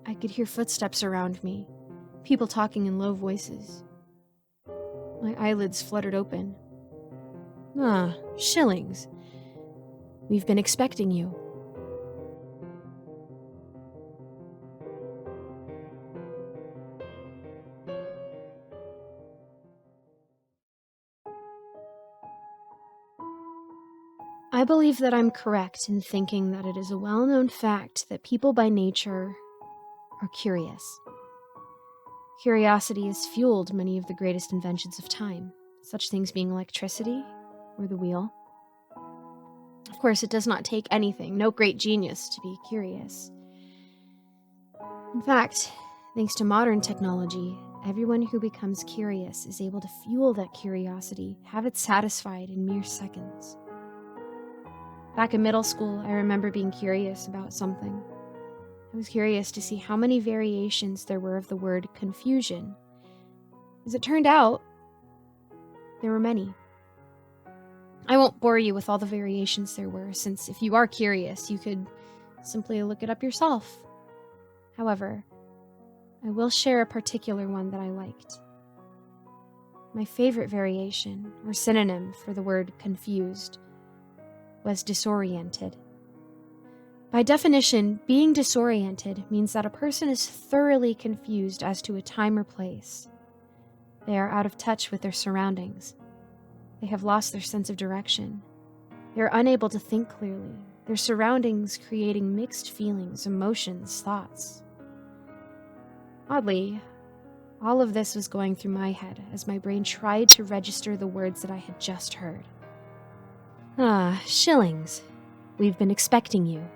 I could hear footsteps around me, people talking in low voices. My eyelids fluttered open. Ah, Shillings. We've been expecting you. I believe that I'm correct in thinking that it is a well-known fact that people by nature are curious. Curiosity has fueled many of the greatest inventions of time, such things being electricity or the wheel. Of course, it does not take anything, no great genius, to be curious. In fact, thanks to modern technology, everyone who becomes curious is able to fuel that curiosity, have it satisfied in mere seconds. Back in middle school, I remember being curious about something. I was curious to see how many variations there were of the word confusion. As it turned out, there were many. I won't bore you with all the variations there were, since if you are curious, you could simply look it up yourself. However, I will share a particular one that I liked. My favorite variation, or synonym for the word confused, was disoriented. By definition, being disoriented means that a person is thoroughly confused as to a time or place. They are out of touch with their surroundings. They have lost their sense of direction. They are unable to think clearly, their surroundings creating mixed feelings, emotions, thoughts. Oddly, all of this was going through my head as my brain tried to register the words that I had just heard. Ah, Shillings. We've been expecting you.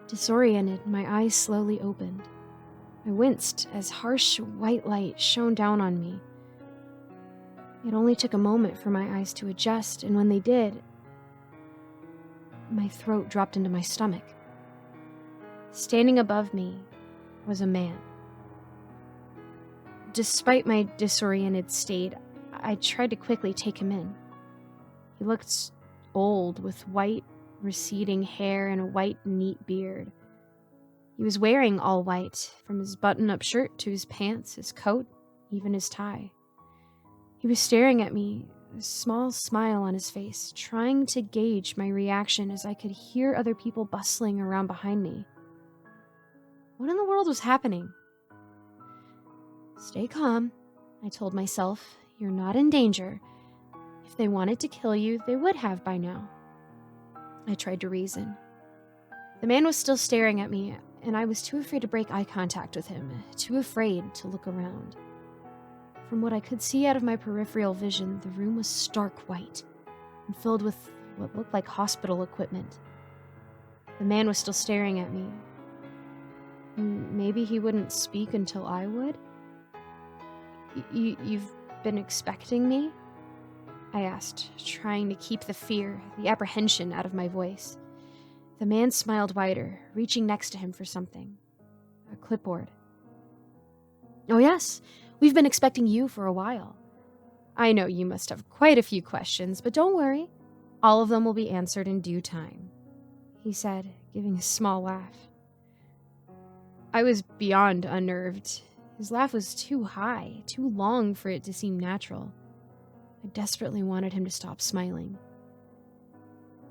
Disoriented, my eyes slowly opened. I winced as harsh white light shone down on me. It only took a moment for my eyes to adjust, and when they did, my throat dropped into my stomach. Standing above me was a man. Despite my disoriented state, I tried to quickly take him in. He looked old, with white, receding hair and a white, neat beard. He was wearing all white, from his button-up shirt to his pants, his coat, even his tie. He was staring at me, a small smile on his face, trying to gauge my reaction as I could hear other people bustling around behind me. What in the world was happening? Stay calm, I told myself. You're not in danger. If they wanted to kill you, they would have by now. I tried to reason. The man was still staring at me, and I was too afraid to break eye contact with him, too afraid to look around. From what I could see out of my peripheral vision, the room was stark white and filled with what looked like hospital equipment. The man was still staring at me. Maybe he wouldn't speak until I would? You've been expecting me? I asked, trying to keep the fear, the apprehension out of my voice. The man smiled wider, reaching next to him for something. A clipboard. Oh yes, we've been expecting you for a while. I know you must have quite a few questions, but don't worry. All of them will be answered in due time, he said, giving a small laugh. I was beyond unnerved. His laugh was too high, too long for it to seem natural. I desperately wanted him to stop smiling.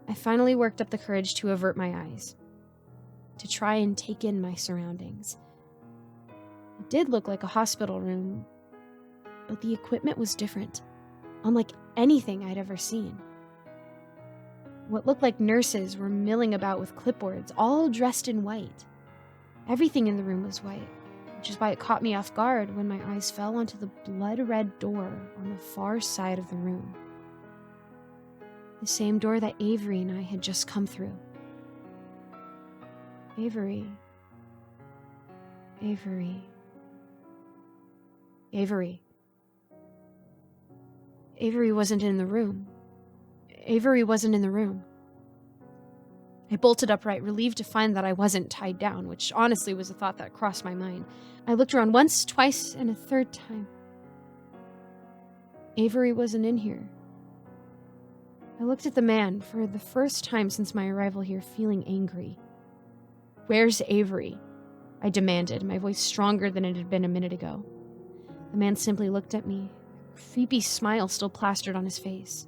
I finally worked up the courage to avert my eyes, to try and take in my surroundings. It did look like a hospital room, but the equipment was different, unlike anything I'd ever seen. What looked like nurses were milling about with clipboards, all dressed in white. Everything in the room was white, which is why it caught me off guard when my eyes fell onto the blood-red door on the far side of the room. The same door that Avery and I had just come through. Avery. Avery wasn't in the room. Avery wasn't in the room. I bolted upright, relieved to find that I wasn't tied down, which honestly was a thought that crossed my mind. I looked around once, twice, and a third time. Avery wasn't in here. I looked at the man, for the first time since my arrival here, feeling angry. "Where's Avery?" I demanded, my voice stronger than it had been a minute ago. The man simply looked at me, a creepy smile still plastered on his face.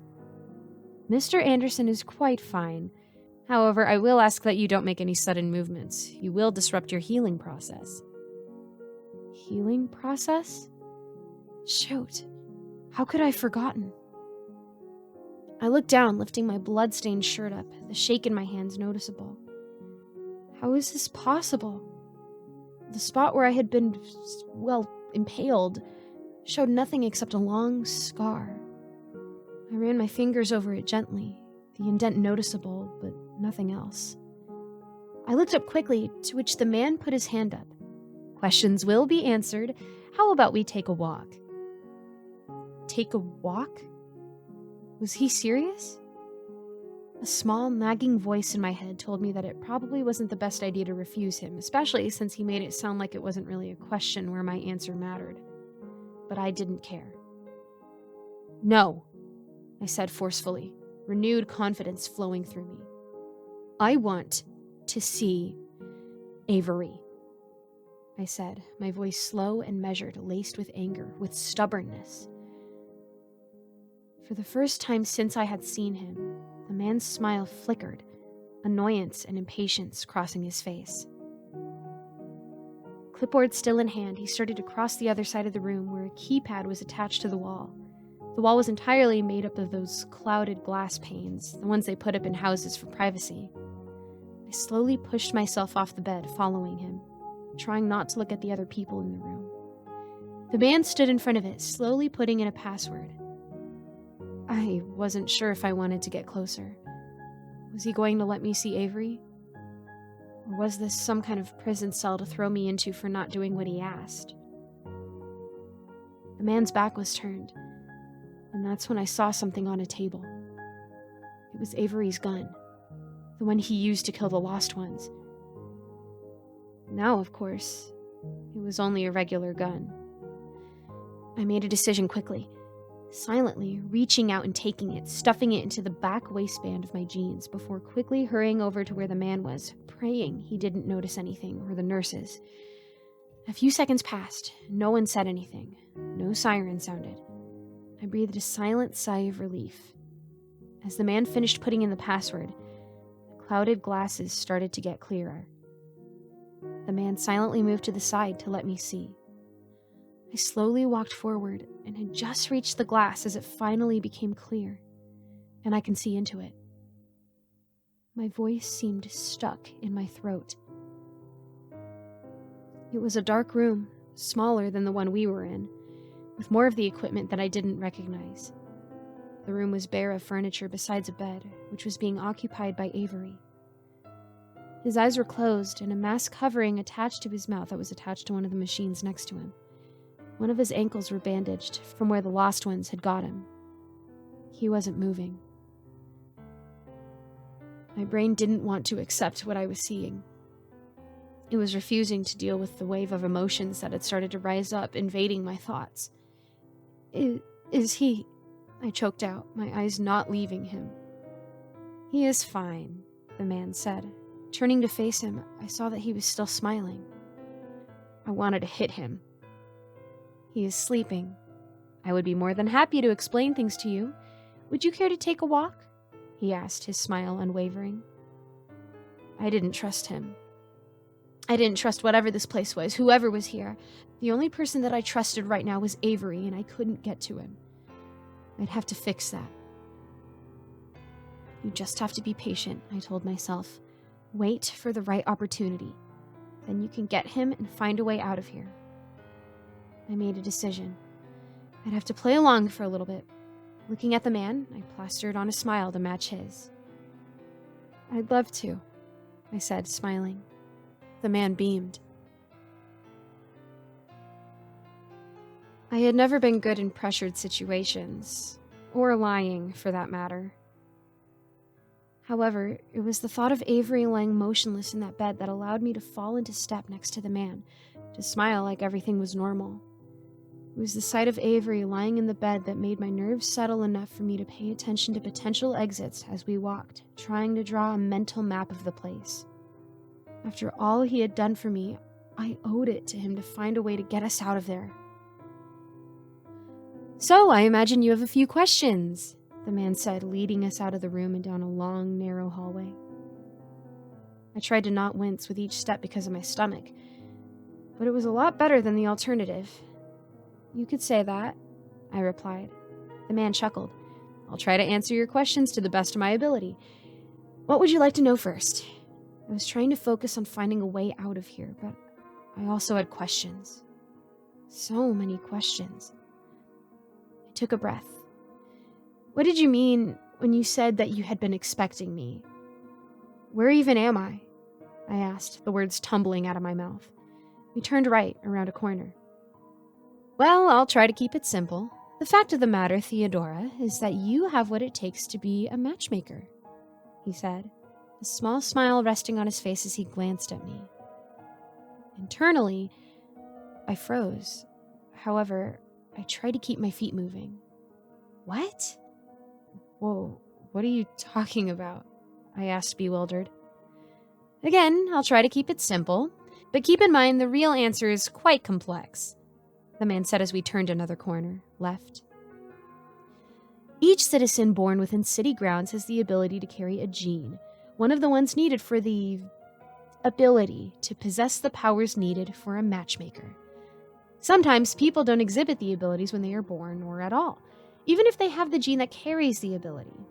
"Mr. Anderson is quite fine. However, I will ask that you don't make any sudden movements. You will disrupt your healing process." Healing process? Shoot. How could I have forgotten? I looked down, lifting my blood-stained shirt up, the shake in my hands noticeable. How is this possible? The spot where I had been, impaled, showed nothing except a long scar. I ran my fingers over it gently, the indent noticeable, but nothing else. I looked up quickly, to which the man put his hand up. "Questions will be answered. How about we take a walk?" Take a walk? Was he serious? A small, nagging voice in my head told me that it probably wasn't the best idea to refuse him, especially since he made it sound like it wasn't really a question where my answer mattered. But I didn't care. "No," I said forcefully, renewed confidence flowing through me. "I want to see Avery," I said, my voice slow and measured, laced with anger, with stubbornness. For the first time since I had seen him, the man's smile flickered, annoyance and impatience crossing his face. Clipboard still in hand, he started to cross the other side of the room where a keypad was attached to the wall. The wall was entirely made up of those clouded glass panes, the ones they put up in houses for privacy. I slowly pushed myself off the bed, following him, trying not to look at the other people in the room. The man stood in front of it, slowly putting in a password. I wasn't sure if I wanted to get closer. Was he going to let me see Avery? Or was this some kind of prison cell to throw me into for not doing what he asked? The man's back was turned, and that's when I saw something on a table. It was Avery's gun, the one he used to kill the lost ones. Now, of course, it was only a regular gun. I made a decision quickly, silently reaching out and taking it, stuffing it into the back waistband of my jeans before quickly hurrying over to where the man was, praying he didn't notice anything, or the nurses. A few seconds passed. No one said anything. No siren sounded. I breathed a silent sigh of relief. As the man finished putting in the password, the clouded glasses started to get clearer. The man silently moved to the side to let me see. I slowly walked forward and had just reached the glass as it finally became clear, and I can see into it. My voice seemed stuck in my throat. It was a dark room, smaller than the one we were in, with more of the equipment that I didn't recognize. The room was bare of furniture besides a bed, which was being occupied by Avery. His eyes were closed, and a mask covering attached to his mouth that was attached to one of the machines next to him. One of his ankles were bandaged from where the lost ones had got him. He wasn't moving. My brain didn't want to accept what I was seeing. It was refusing to deal with the wave of emotions that had started to rise up, invading my thoughts. Is he? I choked out, my eyes not leaving him. "He is fine," the man said. Turning to face him, I saw that he was still smiling. I wanted to hit him. "He is sleeping. I would be more than happy to explain things to you. Would you care to take a walk?" he asked, his smile unwavering. I didn't trust him. I didn't trust whatever this place was, whoever was here. The only person that I trusted right now was Avery, and I couldn't get to him. I'd have to fix that. "You just have to be patient," I told myself. "Wait for the right opportunity. Then you can get him and find a way out of here." I made a decision. I'd have to play along for a little bit. Looking at the man, I plastered on a smile to match his. "I'd love to," I said, smiling. The man beamed. I had never been good in pressured situations. Or lying, for that matter. However, it was the thought of Avery lying motionless in that bed that allowed me to fall into step next to the man, to smile like everything was normal. It was the sight of Avery lying in the bed that made my nerves settle enough for me to pay attention to potential exits as we walked, trying to draw a mental map of the place. After all he had done for me, I owed it to him to find a way to get us out of there. "So, I imagine you have a few questions," the man said, leading us out of the room and down a long, narrow hallway. I tried to not wince with each step because of my stomach, but it was a lot better than the alternative. "You could say that," I replied. The man chuckled. "I'll try to answer your questions to the best of my ability. What would you like to know first?" I was trying to focus on finding a way out of here, but I also had questions. So many questions. I took a breath. "What did you mean when you said that you had been expecting me? Where even am I?" I asked, the words tumbling out of my mouth. We turned right around a corner. "Well, I'll try to keep it simple. The fact of the matter, Theodora, is that you have what it takes to be a matchmaker," he said, a small smile resting on his face as he glanced at me. Internally, I froze. However, I tried to keep my feet moving. "What? Whoa, what are you talking about?" I asked, bewildered. "Again, I'll try to keep it simple, but keep in mind the real answer is quite complex," the man said as we turned another corner, left. "Each citizen born within city grounds has the ability to carry a gene, one of the ones needed for the ability to possess the powers needed for a matchmaker. Sometimes people don't exhibit the abilities when they are born or at all, even if they have the gene that carries the ability.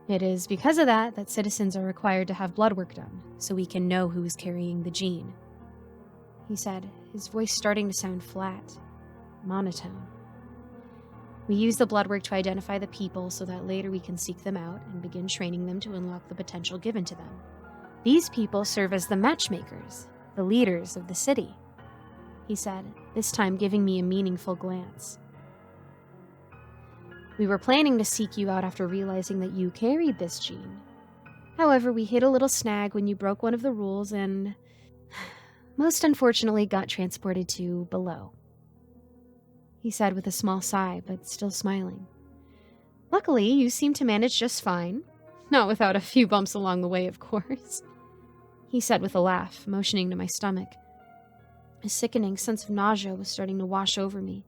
It is because of that that citizens are required to have blood work done, so we can know who is carrying the gene," he said, his voice starting to sound flat, monotone. "We use the blood work to identify the people so that later we can seek them out and begin training them to unlock the potential given to them. These people serve as the matchmakers, the leaders of the city," he said, this time giving me a meaningful glance. "We were planning to seek you out after realizing that you carried this gene. However, we hit a little snag when you broke one of the rules and, most unfortunately, got transported to below," he said with a small sigh, but still smiling. "Luckily, you seem to manage just fine. Not without a few bumps along the way, of course," he said with a laugh, motioning to my stomach. A sickening sense of nausea was starting to wash over me.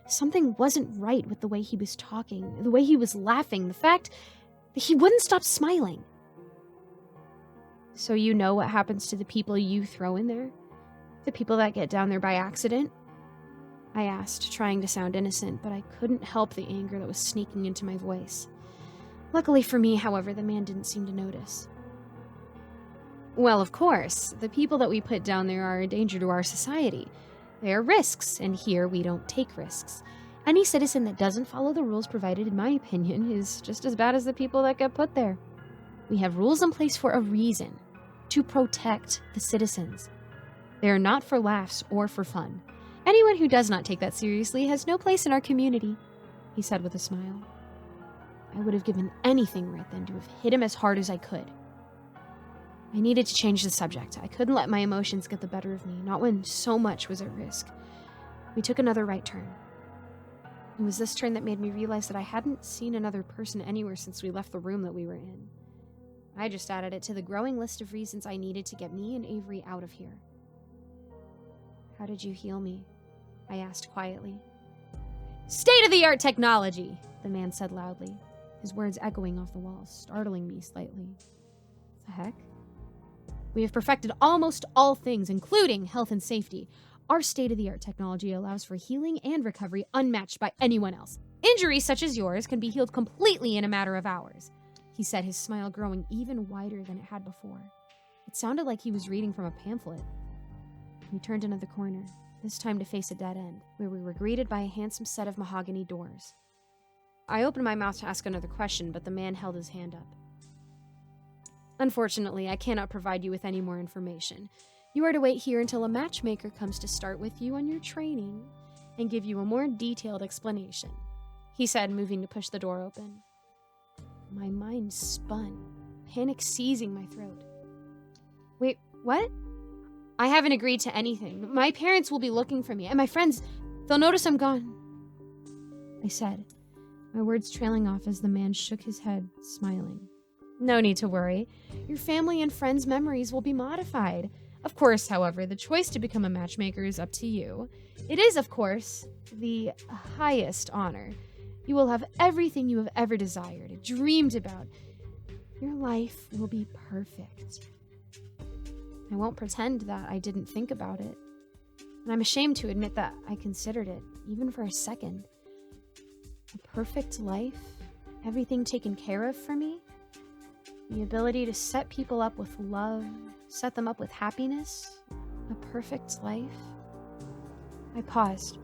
Something wasn't right with the way he was talking, the way he was laughing, the fact that he wouldn't stop smiling. "So you know what happens to the people you throw in there? The people that get down there by accident?" I asked, trying to sound innocent, but I couldn't help the anger that was sneaking into my voice. Luckily for me, however, the man didn't seem to notice. "Well, of course, the people that we put down there are a danger to our society. They are risks, and here we don't take risks. Any citizen that doesn't follow the rules provided, in my opinion, is just as bad as the people that get put there. We have rules in place for a reason, to protect the citizens. They are not for laughs or for fun. Anyone who does not take that seriously has no place in our community," he said with a smile. I would have given anything right then to have hit him as hard as I could. I needed to change the subject. I couldn't let my emotions get the better of me, not when so much was at risk. We took another right turn. It was this turn that made me realize that I hadn't seen another person anywhere since we left the room that we were in. I just added it to the growing list of reasons I needed to get me and Avery out of here. "How did you heal me?" I asked quietly. "State-of-the-art technology," the man said loudly, his words echoing off the walls, startling me slightly. The heck? "We have perfected almost all things, including health and safety. Our state-of-the-art technology allows for healing and recovery unmatched by anyone else. Injuries such as yours can be healed completely in a matter of hours," he said, his smile growing even wider than it had before. It sounded like he was reading from a pamphlet. We turned another corner, this time to face a dead end, where we were greeted by a handsome set of mahogany doors. I opened my mouth to ask another question, but the man held his hand up. "Unfortunately, I cannot provide you with any more information. You are to wait here until a matchmaker comes to start with you on your training and give you a more detailed explanation," he said, moving to push the door open. My mind spun, panic seizing my throat. Wait, what? I haven't agreed to anything. My parents will be looking for me, and my friends, they'll notice I'm gone, I said, my words trailing off as the man shook his head, smiling. No need to worry. Your family and friends' memories will be modified. Of course, however, the choice to become a matchmaker is up to you. It is, of course, the highest honor. You will have everything you have ever desired, dreamed about. Your life will be perfect. I won't pretend that I didn't think about it. And I'm ashamed to admit that I considered it, even for a second. A perfect life? Everything taken care of for me? The ability to set people up with love, set them up with happiness? A perfect life? I paused,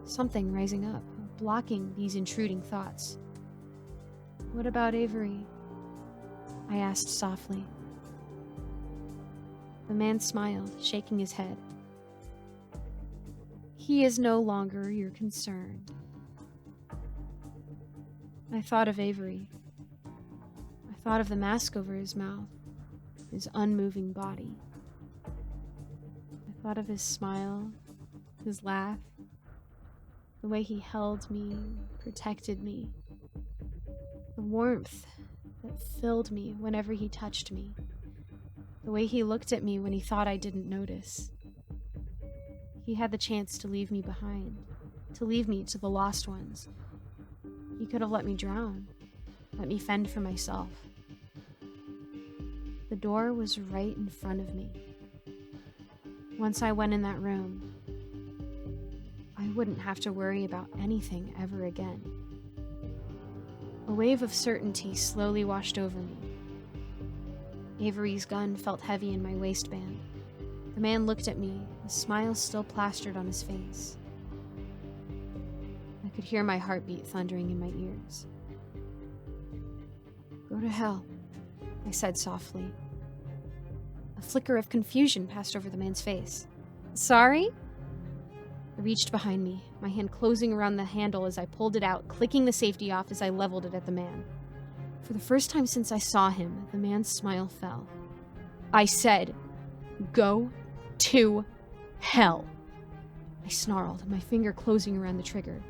something rising up, blocking these intruding thoughts. What about Avery? I asked softly. The man smiled, shaking his head. He is no longer your concern. I thought of Avery. I thought of the mask over his mouth, his unmoving body. I thought of his smile, his laugh, the way he held me, protected me, the warmth that filled me whenever he touched me, the way he looked at me when he thought I didn't notice. He had the chance to leave me behind, to leave me to the lost ones. He could have let me drown, let me fend for myself. The door was right in front of me. Once I went in that room, I wouldn't have to worry about anything ever again. A wave of certainty slowly washed over me. Avery's gun felt heavy in my waistband. The man looked at me, a smile still plastered on his face. I could hear my heartbeat thundering in my ears. Go to hell, I said softly. A flicker of confusion passed over the man's face. Sorry? I reached behind me, my hand closing around the handle as I pulled it out, clicking the safety off as I leveled it at the man. For the first time since I saw him, the man's smile fell. I said, go to hell. I snarled, my finger closing around the trigger.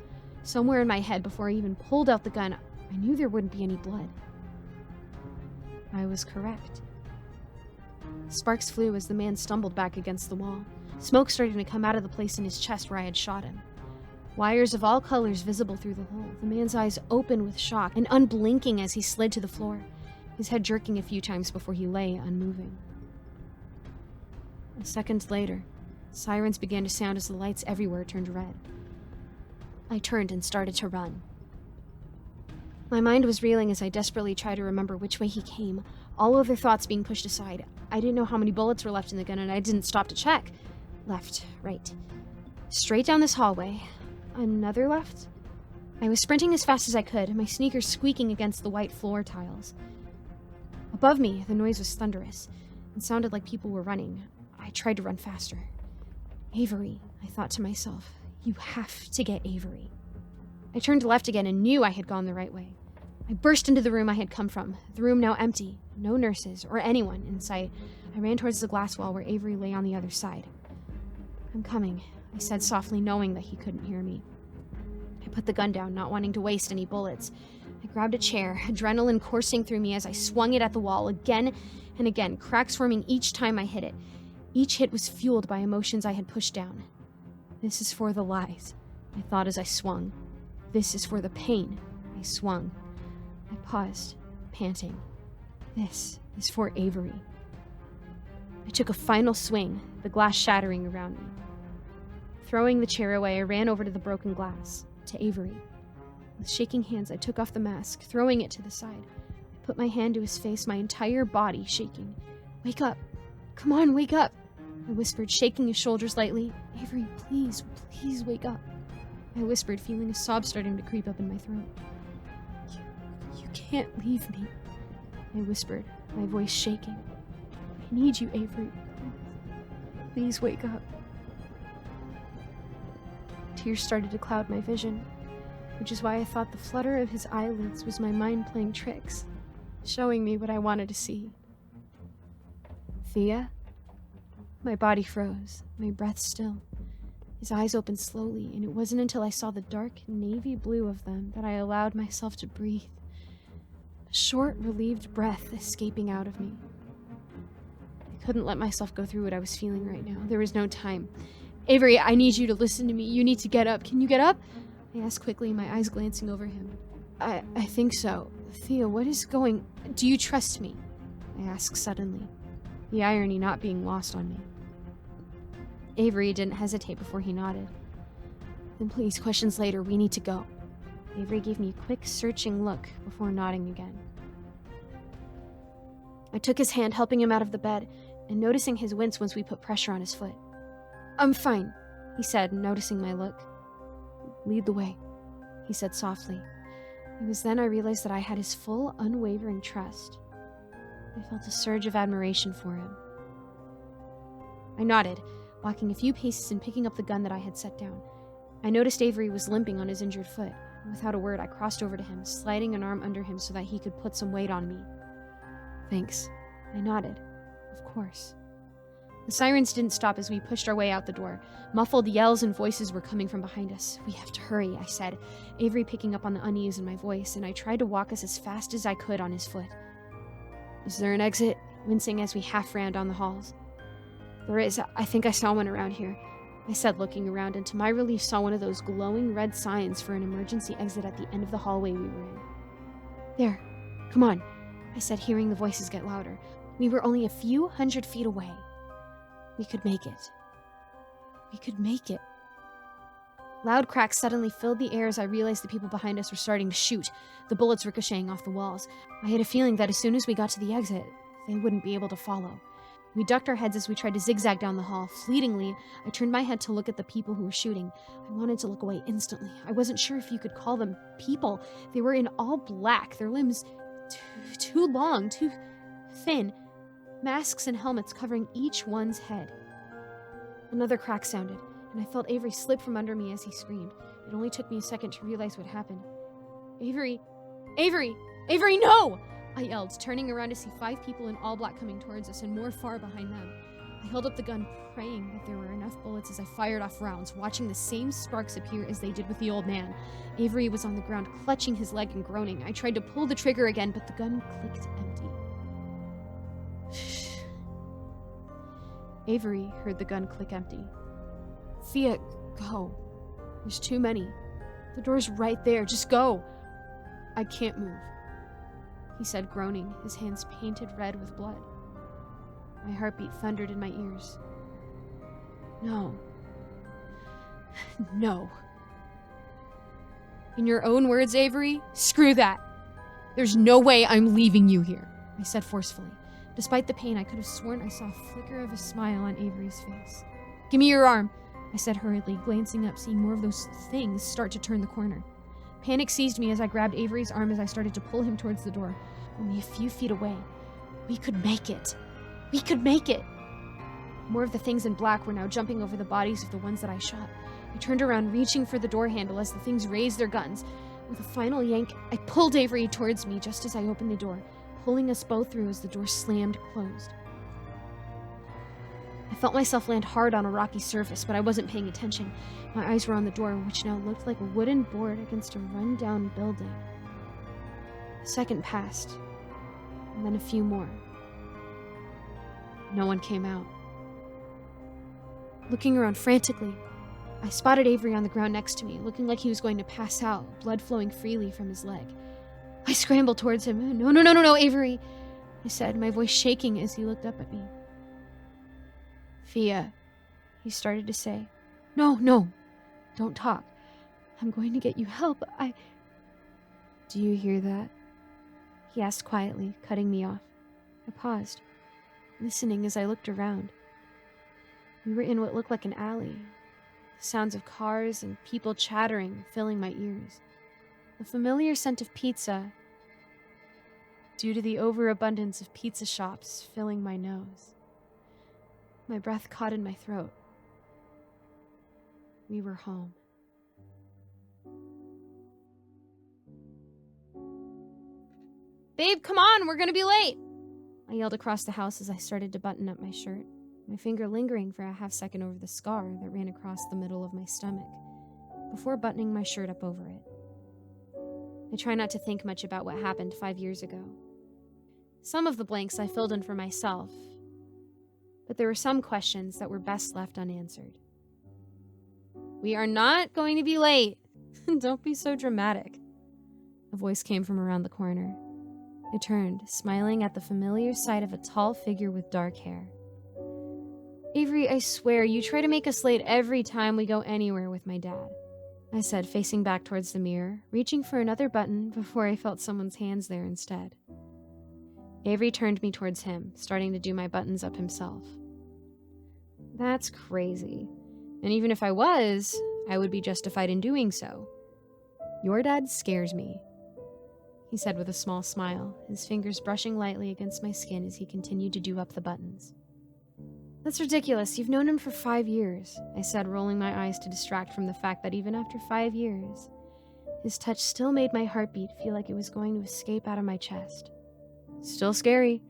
Somewhere in my head, before I even pulled out the gun, I knew there wouldn't be any blood. I was correct. Sparks flew as the man stumbled back against the wall, smoke starting to come out of the place in his chest where I had shot him. Wires of all colors visible through the hole, the man's eyes open with shock and unblinking as he slid to the floor, his head jerking a few times before he lay unmoving. A second later, sirens began to sound as the lights everywhere turned red. I turned and started to run. My mind was reeling as I desperately tried to remember which way he came, all other thoughts being pushed aside. I didn't know how many bullets were left in the gun, and I didn't stop to check. Left, right. Straight down this hallway. Another left? I was sprinting as fast as I could, my sneakers squeaking against the white floor tiles. Above me, the noise was thunderous, and sounded like people were running. I tried to run faster. Avery, I thought to myself. You have to get Avery. I turned left again and knew I had gone the right way. I burst into the room I had come from, the room now empty, no nurses or anyone in sight. I ran towards the glass wall where Avery lay on the other side. I'm coming, I said softly, knowing that he couldn't hear me. I put the gun down, not wanting to waste any bullets. I grabbed a chair, adrenaline coursing through me as I swung it at the wall again and again, cracks forming each time I hit it. Each hit was fueled by emotions I had pushed down. This is for the lies, I thought as I swung. This is for the pain, I swung. I paused, panting. This is for Avery. I took a final swing, the glass shattering around me. Throwing the chair away, I ran over to the broken glass, to Avery. With shaking hands, I took off the mask, throwing it to the side. I put my hand to his face, my entire body shaking. Wake up. Come on, wake up. I whispered, shaking his shoulders lightly. Avery, please, please wake up. I whispered, feeling a sob starting to creep up in my throat. You can't leave me. I whispered, my voice shaking. I need you, Avery. Please wake up. Tears started to cloud my vision. which is why I thought the flutter of his eyelids was my mind playing tricks, showing me what I wanted to see. Thea? My body froze, my breath still. His eyes opened slowly, and it wasn't until I saw the dark navy blue of them that I allowed myself to breathe. A short, relieved breath escaping out of me. I couldn't let myself go through what I was feeling right now. There was no time. Avery, I need you to listen to me. You need to get up. Can you get up? I asked quickly, my eyes glancing over him. I think so. Thea, what is going... Do you trust me? I asked suddenly, the irony not being lost on me. Avery didn't hesitate before he nodded. Then please, questions later, we need to go. Avery gave me a quick, searching look before nodding again. I took his hand, helping him out of the bed, and noticing his wince once we put pressure on his foot. I'm fine, he said, noticing my look. Lead the way, he said softly. It was then I realized that I had his full, unwavering trust. I felt a surge of admiration for him. I nodded, walking a few paces and picking up the gun that I had set down. I noticed Avery was limping on his injured foot. Without a word, I crossed over to him, sliding an arm under him so that he could put some weight on me. Thanks. I nodded. Of course. The sirens didn't stop as we pushed our way out the door. Muffled yells and voices were coming from behind us. We have to hurry, I said, Avery picking up on the unease in my voice, and I tried to walk us as fast as I could on his foot. Is there an exit? Wincing as we half ran down the halls. There is. I think I saw one around here, I said, looking around, and to my relief saw one of those glowing red signs for an emergency exit at the end of the hallway we were in. There. Come on, I said, hearing the voices get louder. We were only a few hundred feet away. We could make it. We could make it. Loud cracks suddenly filled the air as I realized the people behind us were starting to shoot, the bullets ricocheting off the walls. I had a feeling that as soon as we got to the exit, they wouldn't be able to follow. We ducked our heads as we tried to zigzag down the hall. Fleetingly, I turned my head to look at the people who were shooting. I wanted to look away instantly. I wasn't sure if you could call them people. They were in all black, their limbs too long, too thin, masks and helmets covering each one's head. Another crack sounded, and I felt Avery slip from under me as he screamed. It only took me a second to realize what happened. Avery! Avery! Avery, no! I yelled, turning around to see 5 people in all black coming towards us and more far behind them. I held up the gun, praying that there were enough bullets as I fired off rounds, watching the same sparks appear as they did with the old man. Avery was on the ground, clutching his leg and groaning. I tried to pull the trigger again, but the gun clicked empty. Avery heard the gun click empty. Thea, go. There's too many. The door's right there. Just go. I can't move, he said, groaning, his hands painted red with blood. My heartbeat thundered in my ears. No. No. In your own words, Avery, screw that. There's no way I'm leaving you here, I said forcefully. Despite the pain, I could have sworn I saw a flicker of a smile on Avery's face. Give me your arm, I said hurriedly, glancing up, seeing more of those things start to turn the corner. Panic seized me as I grabbed Avery's arm as I started to pull him towards the door. Only a few feet away. We could make it. We could make it. More of the things in black were now jumping over the bodies of the ones that I shot. I turned around, reaching for the door handle as the things raised their guns. With a final yank, I pulled Avery towards me just as I opened the door, pulling us both through as the door slammed closed. I felt myself land hard on a rocky surface, but I wasn't paying attention. My eyes were on the door, which now looked like a wooden board against a run-down building. A second passed, and then a few more. No one came out. Looking around frantically, I spotted Avery on the ground next to me, looking like he was going to pass out, blood flowing freely from his leg. I scrambled towards him. No, Avery, I said, my voice shaking as he looked up at me. Thea, he started to say. No, don't talk. I'm going to get you help. Do you hear that? He asked quietly, cutting me off. I paused, listening as I looked around. We were in what looked like an alley, the sounds of cars and people chattering filling my ears. The familiar scent of pizza, due to the overabundance of pizza shops filling my nose. My breath caught in my throat. We were home. Babe, come on, we're gonna be late! I yelled across the house as I started to button up my shirt, my finger lingering for a half second over the scar that ran across the middle of my stomach, before buttoning my shirt up over it. I try not to think much about what happened 5 years ago. Some of the blanks I filled in for myself, but there were some questions that were best left unanswered. We are not going to be late. Don't be so dramatic. A voice came from around the corner. I turned, smiling at the familiar sight of a tall figure with dark hair. Avery, I swear, you try to make us late every time we go anywhere with my dad, I said, facing back towards the mirror, reaching for another button before I felt someone's hands there instead. Avery turned me towards him, starting to do my buttons up himself. That's crazy. And even if I was, I would be justified in doing so. Your dad scares me, he said with a small smile, his fingers brushing lightly against my skin as he continued to do up the buttons. That's ridiculous. You've known him for 5 years, I said, rolling my eyes to distract from the fact that even after 5 years, his touch still made my heartbeat feel like it was going to escape out of my chest. Still scary.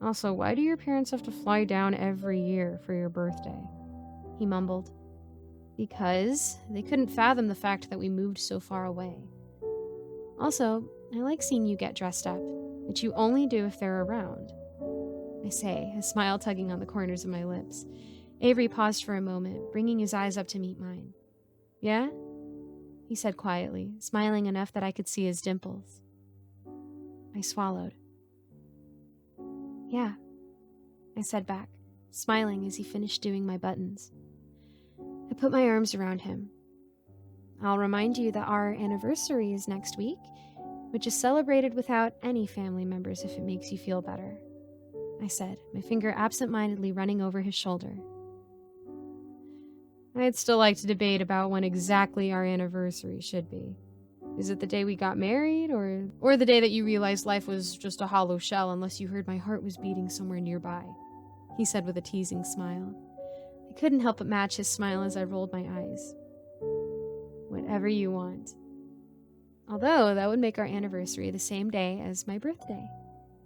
Also, why do your parents have to fly down every year for your birthday? He mumbled. Because they couldn't fathom the fact that we moved so far away. Also, I like seeing you get dressed up, which you only do if they're around, I say, a smile tugging on the corners of my lips. Avery paused for a moment, bringing his eyes up to meet mine. Yeah? He said quietly, smiling enough that I could see his dimples. I swallowed. Yeah, I said back, smiling as he finished doing my buttons. I put my arms around him. I'll remind you that our anniversary is next week, which is celebrated without any family members if it makes you feel better, I said, my finger absent-mindedly running over his shoulder. I'd still like to debate about when exactly our anniversary should be. Is it the day we got married, or the day that you realized life was just a hollow shell unless you heard my heart was beating somewhere nearby? He said with a teasing smile. I couldn't help but match his smile as I rolled my eyes. Whatever you want. Although that would make our anniversary the same day as my birthday,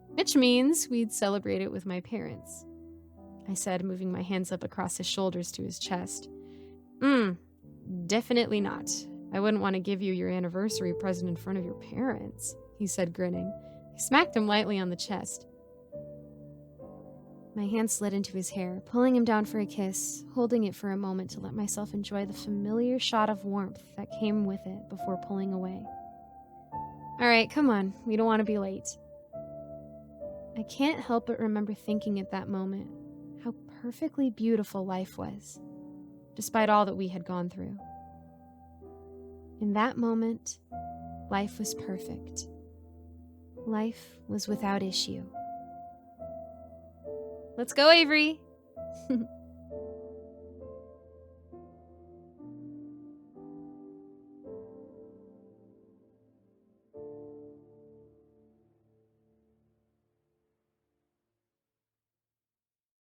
which means we'd celebrate it with my parents, I said, moving my hands up across his shoulders to his chest. Definitely not. I wouldn't want to give you your anniversary present in front of your parents, he said, grinning. I smacked him lightly on the chest. My hand slid into his hair, pulling him down for a kiss, holding it for a moment to let myself enjoy the familiar shot of warmth that came with it before pulling away. All right, come on. We don't want to be late. I can't help but remember thinking at that moment how perfectly beautiful life was, despite all that we had gone through. In that moment, life was perfect. Life was without issue. Let's go, Avery!